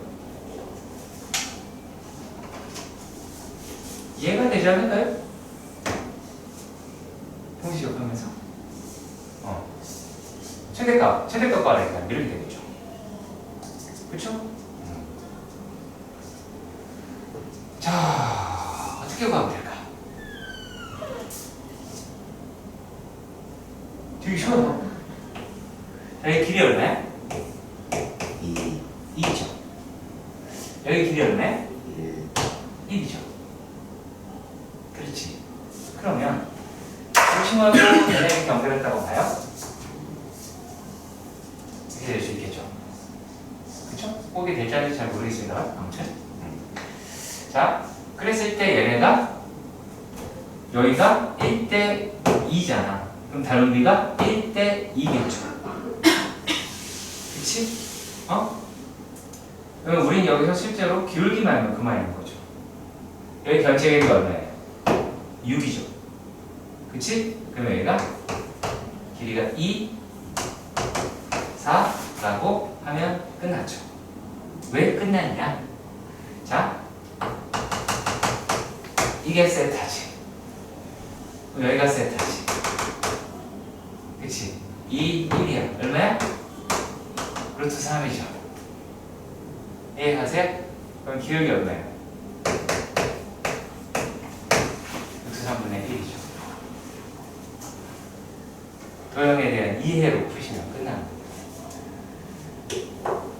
얘가 되지 않을까요? 동시역하면서 최대값 가라니까 이렇게 되겠죠. 그렇죠? 자, 어떻게 구하면 될까? 되게 쉬워요. 자, 여기 길이 얼마야? 2죠. 여기 길이 얼마야? 1이죠. 그렇지. 그러면 중심하고 얘네를 연결했다고 봐요? 이렇게 될 수 있겠죠. 그쵸? 꼭이 될지 아닌지 잘 모르겠습니다. 아무튼. 자, 그랬을 때 얘네가 여기가 1대 2잖아. 그럼 다lum비가 1대 2겠죠. 그치? 그럼 우린 여기서 실제로 기울기만 하면 그만인 거죠. 여기 전체 길이가 얼마예요? 6이죠. 그치? 그럼 여기가 길이가 2, 4라고 하면 끝났죠. 왜 끝났냐? 자, 이게 세타지. 여기가 세타지. 그치? 2, 1이야. 얼마야? 루트 3이죠. 이해가세요? 그럼 기울기 얼마예요? 루트 3분의 1이죠. 도형에 대한 이해로 푸시면 끝납니다.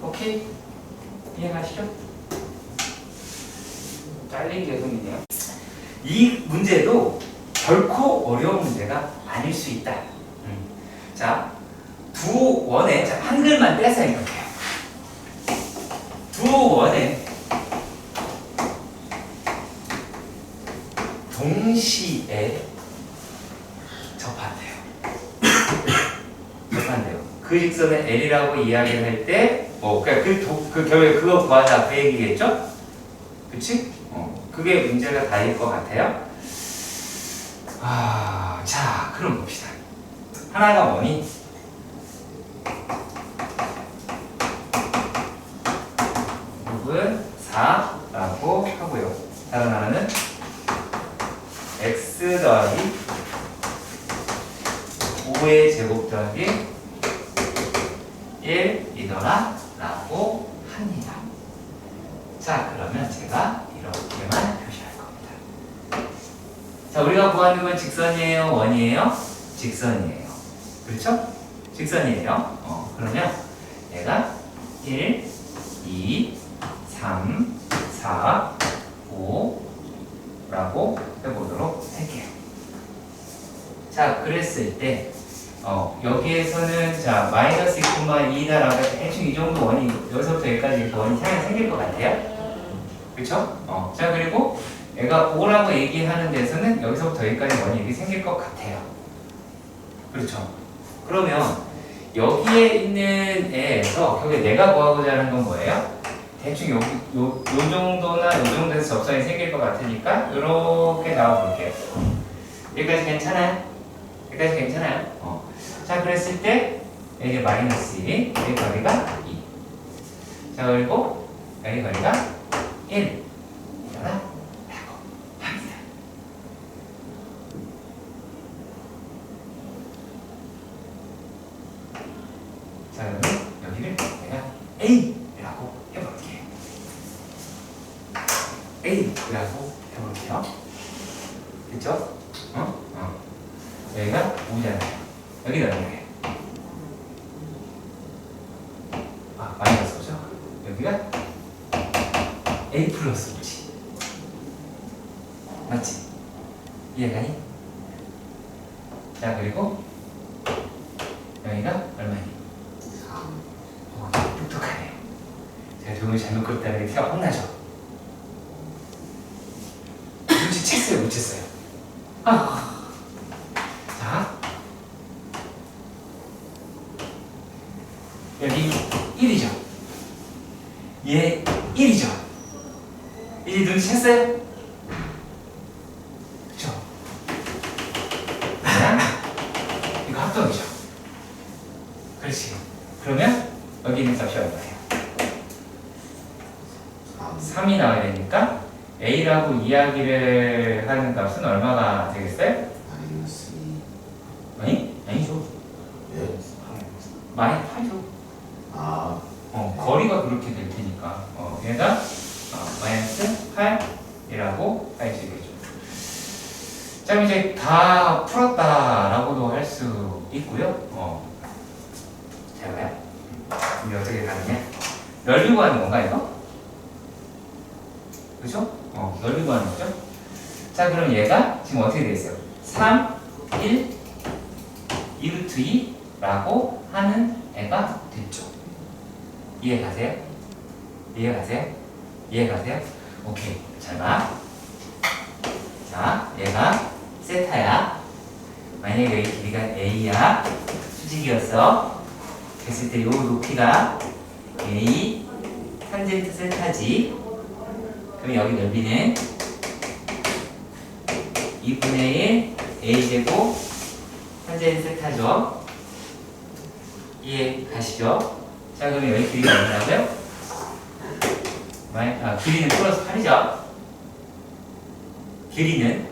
오케이? 이해가시죠? 잘린 개성이네요. 이 문제도 결코 어려운 문제가 아닐 수 있다. 자, 두 원에, 자, 한글만 떼서 생각해요. 두 원에 동시에 접한대요. 접한대요. 그 직선을 L이라고 이야기를 할 때, 그 결국에 그거 구하자 그 얘기겠죠? 그치? 그게 문제가 다일 것 같아요. 자, 그럼 봅시다. 하나가 뭐니? 부분 4라고 하고요. 다른 하나는 x 더하기 5의 제곱 더하기 1이더라 라고 합니다. 자, 그러면 제가 이렇게만 표시할 겁니다. 자, 우리가 구하는 건 직선이에요? 원이에요? 직선이에요. 그렇죠? 직선이에요. 그러면 얘가 1, 2, 3, 4, 5라고 해보도록 할게요. 자, 그랬을 때 여기에서는 자 마이너스 2,2다라고 대충 이 정도 원이 여기서부터 여기까지 이렇게 원이 생길 것 같아요. 그렇죠? 자, 그리고 얘가 5라고 얘기하는 데서는 여기서부터 여기까지 원이 이렇게 생길 것 같아요. 그렇죠? 그러면 여기에 있는 애에서 결국에 내가 구하고자 하는 건 뭐예요? 대충 요 정도나 요 정도에서 접선이 생길 것 같으니까 이렇게 나와 볼게요. 여기까지 괜찮아요? 여기까지 괜찮아요? 자, 그랬을 때 여기 마이너스 2, 여기 거리가 2. 자, 그리고 여기 거리가 1. 이거나 라고 합니다. 자, 그러면 여기를 내가 A라고 해볼게요. A라고 해볼게요. 그쵸? 여기가 5잖아요. 여기는 얼마예요? 마이너스 5죠? 여기가 A 플러스 5지. 맞지? 이해가니? 자, 그리고 여기가 얼마니? 똑똑하네요. 제가 조금을 잘못 그렸다는 게 티가 확 나죠? 눈치챘어요? 못 챘어요? 자, 여기 1이죠? 얘 1이죠? 이제 눈치챘어요? 그쵸? 그냥 3이 나와야 되니까 a라고 이야기를 하는 값은 얼마가 되겠어요? 마이너스 2. 아니? 아니죠. 예? 많이 타죠. 아, 거리가 그렇게 될 테니까 얘가 마이너스 8이라고 할 수 있겠죠. 자, 그럼 이제 다 풀었다라고도 할 수 있고요. 잘 봐요. 이게 어떻게 가느냐? 넓이 구하는 건가 이거? 그죠? 넓이 구하는 거죠? 자, 그럼 얘가 지금 어떻게 돼 있어요? 3, 1, 2루트 2라고 하는 애가 됐죠. 이해 가세요? 이해 가세요? 이해 가세요? 오케이. 잘 봐. 자, 얘가 세타야. 만약에 여기 길이가 a야. 수직이었어. 그랬을 때 요 높이가 a 탄젠트 세타지. 그럼 여기 넓이는 2분의 1 a제곱 탄젠트 세타죠. 이해 가시죠? 자, 그러면 여기 길이가 얼마라고요? 길이는 플러스 8이죠. 길이는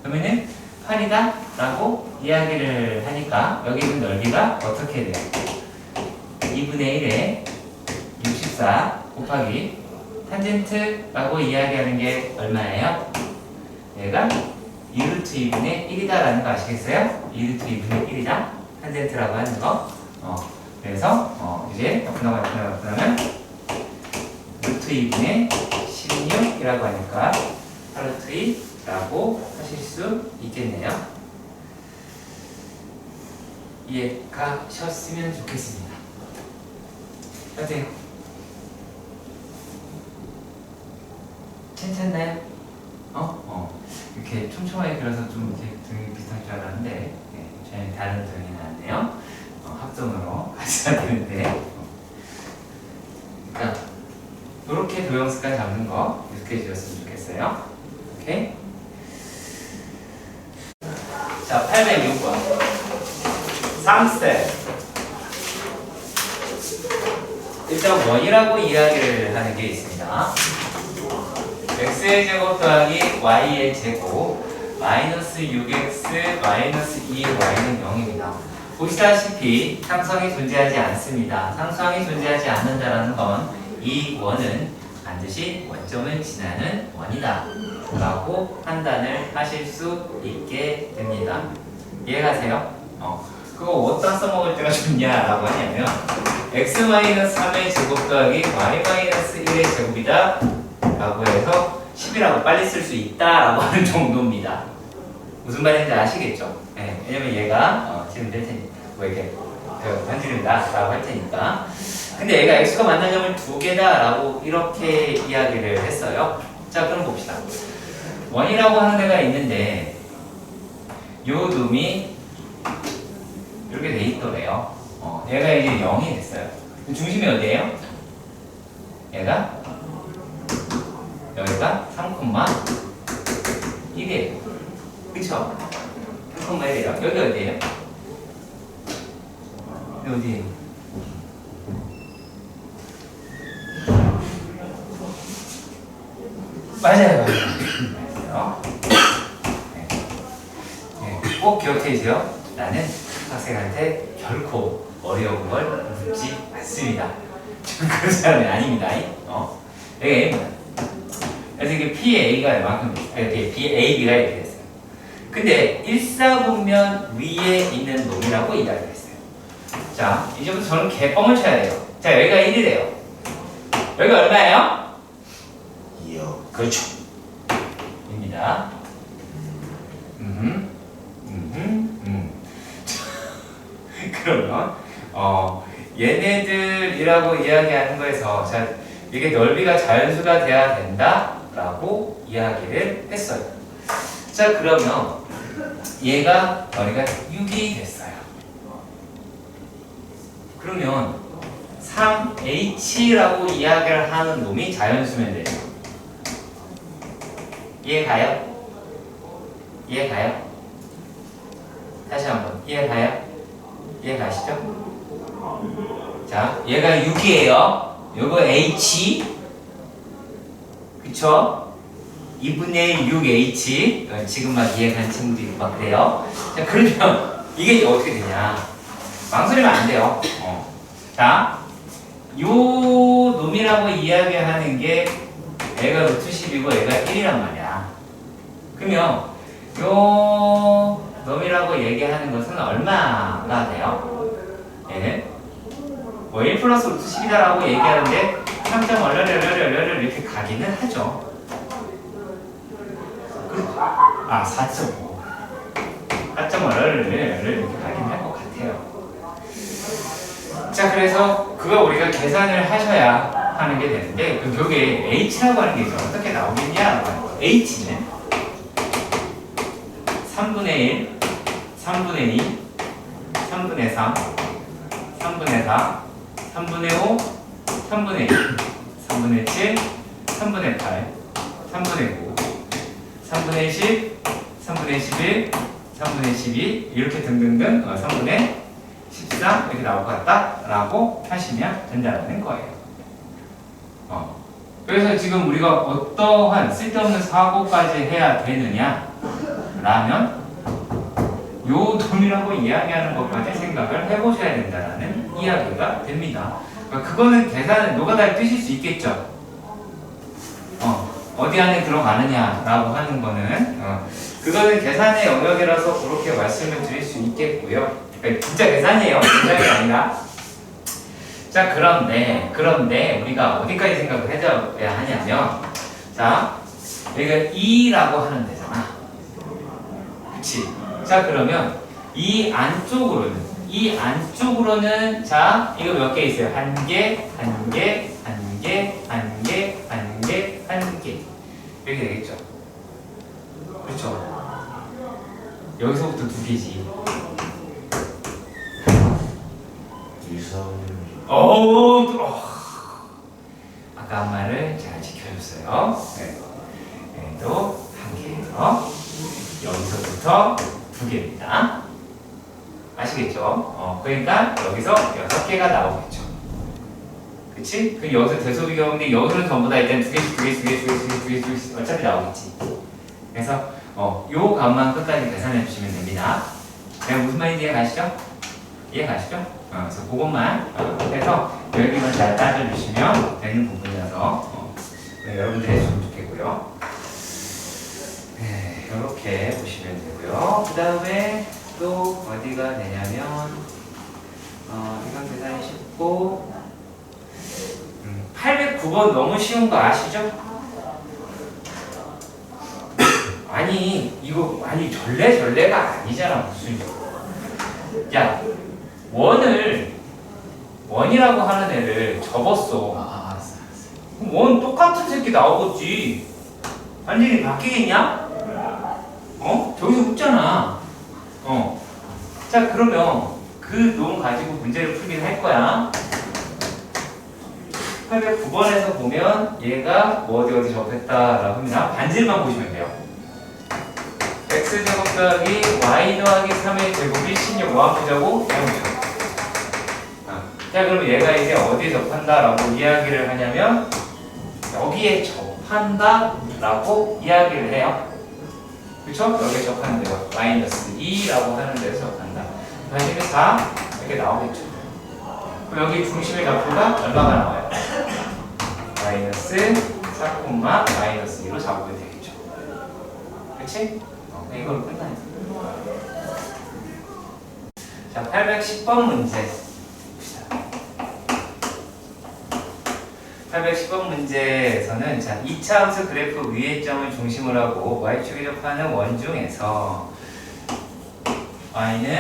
그러면은 8이다 라고 이야기를 하니까 여기 있는 넓이가 어떻게 돼요? 2분의 1에 64 곱하기 탄젠트라고 이야기하는 게 얼마예요? 얘가 2루트 2분의 1이다 라는 거 아시겠어요? 2루트 2분의 1이다 탄젠트라고 하는 거. 그래서 이제 나면 루트 2분의 16이라고 하니까 8루트 2라고 하실 수 있겠네요. 이해가셨으면 좋겠습니다. 어때요? 괜찮나요? 이렇게 촘촘하게 그려서 좀 이렇게 등이 비슷한 줄 알았는데 전혀 다른 등이 나왔네요. 합성으로 가셔야 되는데 그러니까 이렇게 도형 습관 잡는 거 익숙해지셨으면 좋겠어요. 오케이? 자, 806번 3스텝. 일단 원이라고 이야기를 하는 게 있습니다. x의 제곱 더하기 y의 제곱 마이너스 6x 마이너스 2y는 0입니다. 보시다시피 상수항이 존재하지 않습니다. 상수항이 존재하지 않는다는 건 이 원은 반드시 원점을 지나는 원이다 라고 판단을 하실 수 있게 됩니다. 이해가세요? 그거 어디다 써먹을 때가 좋냐라고 하냐면 x-3의 제곱 더하기 y-1의 제곱이다 라고 해서 10이라고 빨리 쓸 수 있다 라고 하는 정도입니다. 무슨 말인지 아시겠죠? 네, 왜냐면 얘가 지금 될 테니까 뭐 이렇게 반지른다 라고 할 테니까. 근데 얘가 x가 만난 점을 2개다 라고 이렇게 이야기를 했어요. 자, 그럼 봅시다. 원이라고 하는 데가 있는데 요 놈이 이렇게 돼 있더래요. 얘가 이제 0이 됐어요. 중심이 어디예요? 얘가 여기가 3,1이에요. 그쵸? 3,1이에요. 여기 어디예요? 여기 어디예요? 맞아요. 꼭 기억해 주세요. 나는 학생한테 결코 어려운 걸 묻지 않습니다. 그런 사람이 아닙니다. 여기 A입니다. 그래서 이게 PA가 이만큼, 이렇게 PAB가 이렇게 됐어요. 근데 1사분면 위에 있는 놈이라고 이야기를 했어요. 자, 이제부터 저는 개뻥을 쳐야 돼요. 자, 여기가 1이래요. 여기가 얼마예요? 2요. 그렇죠. 입니다. 그러면 얘네들이라고 이야기하는 거에서 자, 이게 넓이가 자연수가 돼야 된다라고 이야기를 했어요. 자, 그러면 얘가 머리가 6이 됐어요. 그러면 3h라고 이야기를 하는 놈이 자연수면 돼요. 이해가요? 이해가요? 다시 한번 이해가요? 이해가시죠? 자, 얘가 6이에요. 요거 h, 그쵸? 2분의 6h 지금 막 이해가는 친구도 있고 막 그래요. 자, 그러면 이게 이제 어떻게 되냐? 망설이면 안 돼요. 자, 요 놈이라고 이야기하는 게 얘가 루트 10이고 얘가 1이란 말이야. 그러면 요 놈이라고 얘기하는 것은 얼마가 돼요? 얘는 뭐 1 플러스 루트 10이다라고 얘기하는데 3점 얼려려려려려 이렇게 가기는 하죠. 4.5 4.5를 이렇게 가긴 할 것 같아요. 자, 그래서 그거 우리가 계산을 하셔야 하는 게 되는데 그 여기에 h라고 하는 게 이제 어떻게 나오겠냐라고 하는 거예요. h는 3분의 1, 3분의 2, 3분의 3, 3분의 4, 3분의 5, 3분의 1, 3분의 7, 3분의 8, 3분의 9, 3분의 10, 3분의 11, 3분의 12 이렇게 등등등 3분의 14 이렇게 나올 것 같다라고 하시면 된다는 거예요. 그래서 지금 우리가 어떠한 쓸데없는 사고까지 해야 되느냐 라면 요 놈이라고 이야기하는 것까지 생각을 해보셔야 된다는 이야기가 됩니다. 그거는 계산은 노가다에 뜨실 수 있겠죠. 어디 안에 들어가느냐라고 하는 거는 그거는 계산의 영역이라서 그렇게 말씀을 드릴 수 있겠고요. 그러니까 진짜 계산이에요. 계산이 아니라. 자, 그런데 우리가 어디까지 생각을 해줘야 하냐면, 자, 여기가 2라고 하는 데잖아. 그치? 자, 그러면 이 안쪽으로는 자, 이거 몇 개 있어요? 한 개, 한 개, 한 개, 한 개, 한 개, 한 개. 이렇게 되겠죠? 그렇죠? 여기서부터 두 개지. 아까 한 말을 잘 지켜줬어요. 네. 얘도 한 개예요. 여기서부터 두 개입니다. 아시겠죠? 그러니까 여기서 6개가 나오겠죠. 그치? 그 여기서 대소비 경우인데 여기서는 전부 다 일단 두 개씩 어차피 나오겠지. 그래서 요 값만 끝까지 계산해 주시면 됩니다. 내가 무슨 말인지 이해가시죠? 이해가시죠? 그래서 그것만 해서 여기만 잘 따져주시면 되는 부분이라서 여러분들 해주시면 좋겠고요. 네, 이렇게 보시면 되고요. 그 다음에 또 어디가 되냐면 이건 계산이 쉽고 809번 너무 쉬운 거 아시죠? 아니 이거 아니 전례가 아니잖아. 무슨 야 원이라고 하는 애를 접었어. 알았어. 그럼 원 똑같은 새끼 나오겠지. 완전히 바뀌겠냐? 저기서 웃잖아. 자, 그러면 그 놈 가지고 문제를 풀긴 할 거야. 809번에서 보면 얘가 뭐 어디 접했다라고 합니다. 반지름만 보시면 돼요. x제곱 더하기 y 더하기 3의 제곱이 16 뭐하자고? 0이죠. 자, 그럼 얘가 이제 어디에 접한다라고 이야기를 하냐면 여기에 접한다라고 이야기를 해요. 그쵸? 여기에 접한대요. 마이너스 2라고 하는 데서 접한다. 반지름이 4 이렇게 나오겠죠. 그럼 여기 중심의 좌표가 얼마가 나와요? 마이너스 4, 마이너스 2로 잡으면 되겠죠. 그치? 이걸로 끝나요. 자, 810번 문제. 810번 문제에서는 자, 2차 함수 그래프 위의 점을 중심으로 하고 y축에 접하는 원 중에서 y는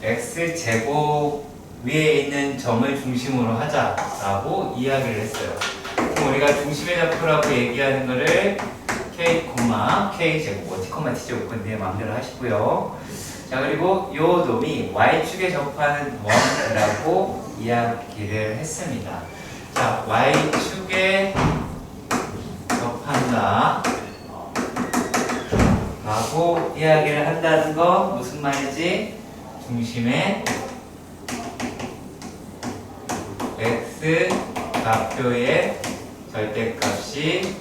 x제곱 위에 있는 점을 중심으로 하자라고 이야기를 했어요. 그럼 우리가 중심의 좌표라고 얘기하는 거를 k제곱, t제곱 건데 마음대로 하시고요. 자, 그리고 요 놈이 y축에 접하는 원이라고 이야기를 했습니다. 자, y축에 접한다 라고 이야기를 한다는 거 무슨 말이지? 중심의 x 좌표의 절대값이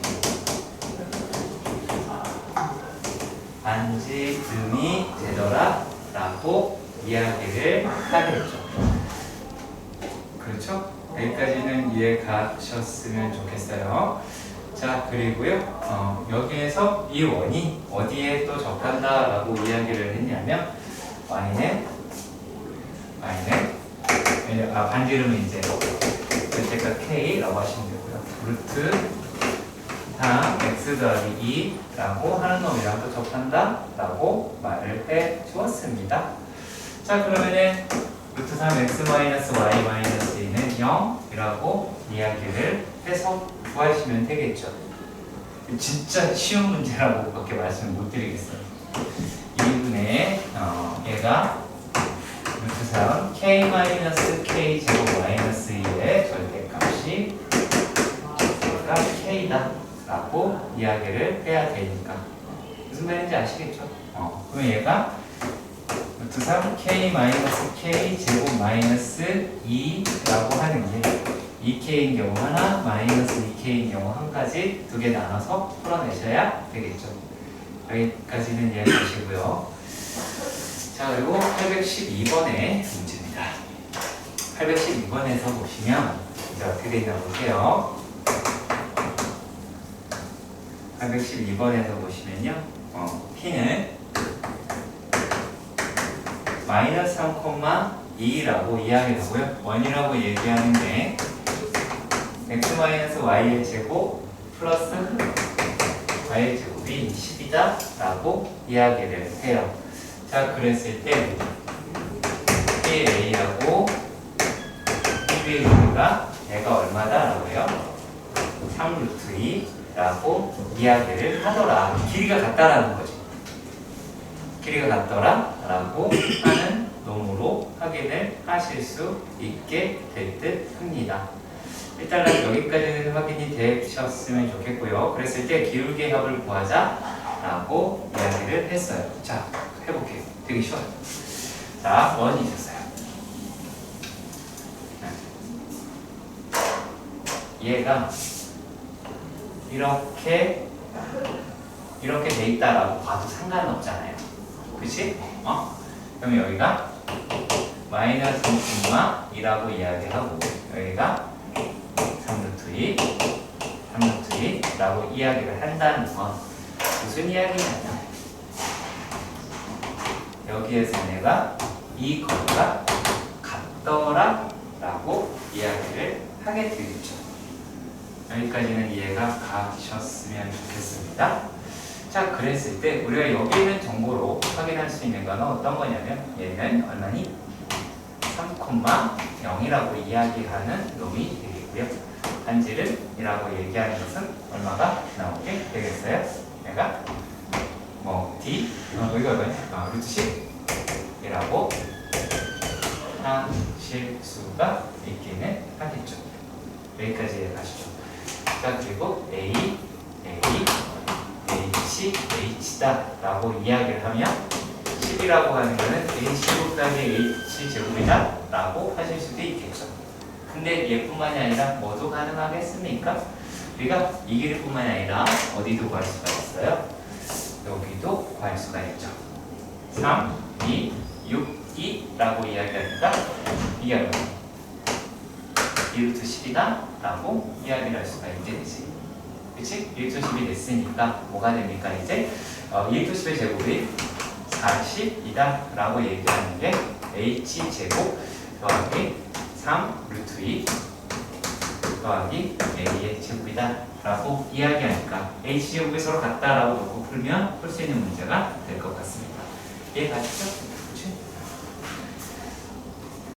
반지름이 되더라 라고 이야기를 하겠죠. 그렇죠? 여기까지는 이해가셨으면 좋겠어요. 자, 그리고요 여기에서 이 원이 어디에 또 접한다 라고 이야기를 했냐면 y는 반지름은 이제 절대값 k라고 하시면 되고요. 루트 3 x 더하기 2라고 하는 놈이랑 또 접한다 라고 말을 해 주었습니다. 자, 그러면은 루트 3 x 마이너스 y 마이너스 2는 0이라고 이야기를 해서 구하시면 되겠죠. 진짜 쉬운 문제라고 밖에 말씀을 못 드리겠어요. 2분의 얘가 루트 3 k 마이너스 k 제곱 마이너스 2의 절대값이 k다 라고 이야기를 해야 되니까 무슨 말인지 아시겠죠? 그럼 얘가 루트 3 k 마이너스 k 제곱 마이너스 2라고 하는 게 2k인 경우 하나, 마이너스 2k인 경우 한 가지 두 개 나눠서 풀어내셔야 되겠죠. 여기까지는 이해하시고요. 자, 그리고 812번의 문제입니다. 812번에서 보시면 이제 어떻게 되나 볼게요. 812번에서 보시면요, P는 마이너스 3,2라고 이야기를 하고요. 1이라고 얘기하는데 x 마이너스 y의 제곱 플러스 y의 제곱이 10이다 라고 이야기를 해요. 자, 그랬을 때 PA하고 PB가 얘가 얼마다 라고 해요? 3루트 2라고 이야기를 하더라. 길이가 같다라는 거죠. 길이가 같더라 라고 하는 놈으로 확인을 하실 수 있게 될 듯 합니다. 일단은 여기까지는 확인이 되셨으면 좋겠고요. 그랬을 때 기울기의 합을 구하자 라고 이야기를 했어요. 자, 해볼게요. 되게 쉬워요. 자, 원이 있었어요. 얘가 이렇게 돼 있다라고 봐도 상관없잖아요. 그치? 그럼 여기가 마이너스 3,2라고 이야기하고 여기가 3루트 2라고 이야기를 한다는 건 무슨 이야기냐면 여기에서 내가 이 거리가 같더라 라고 이야기를 하게 되겠죠. 여기까지는 이해가 가셨으면 좋겠습니다. 자, 그랬을 때 우리가 여기 있는 정보로 확인할 수 있는 건 어떤 거냐면 얘는 얼마니? 3,0이라고 이야기하는 놈이 되겠고요. 반지름이라고 얘기하는 것은 얼마가 나오게 되겠어요? 얘가 D 여기가 얼마냐? 루트 10이라고 하실 수가 있기는 하겠죠. 여기까지 가시죠. 자, 그리고 A, H, H다 라고 이야기를 하면 10이라고 하는 거는 H 곱하기 H 제곱이다 라고 하실 수도 있겠죠. 근데 얘뿐만이 아니라 뭐도 가능하겠습니까? 우리가 이 길이뿐만이 아니라 어디도 구할 수가 있어요? 여기도 구할 수가 있죠. 3, 2, 6, 2라고 이야기하니까 이게 얼마냐? 2루트 10이다 라고 이야기를 할 수가 있게 되지. 그치? 1루트 10이 됐으니까 뭐가 됩니까? 이제 2루트 10의 제곱이 40이다 라고 얘기하는 게 h제곱 더하기 3루트 2 더하기 a의 제곱이다 라고 이야기하니까 h제곱이 서로 같다 라고 놓고 풀면 풀 수 있는 문제가 될 것 같습니다. 이해가시죠?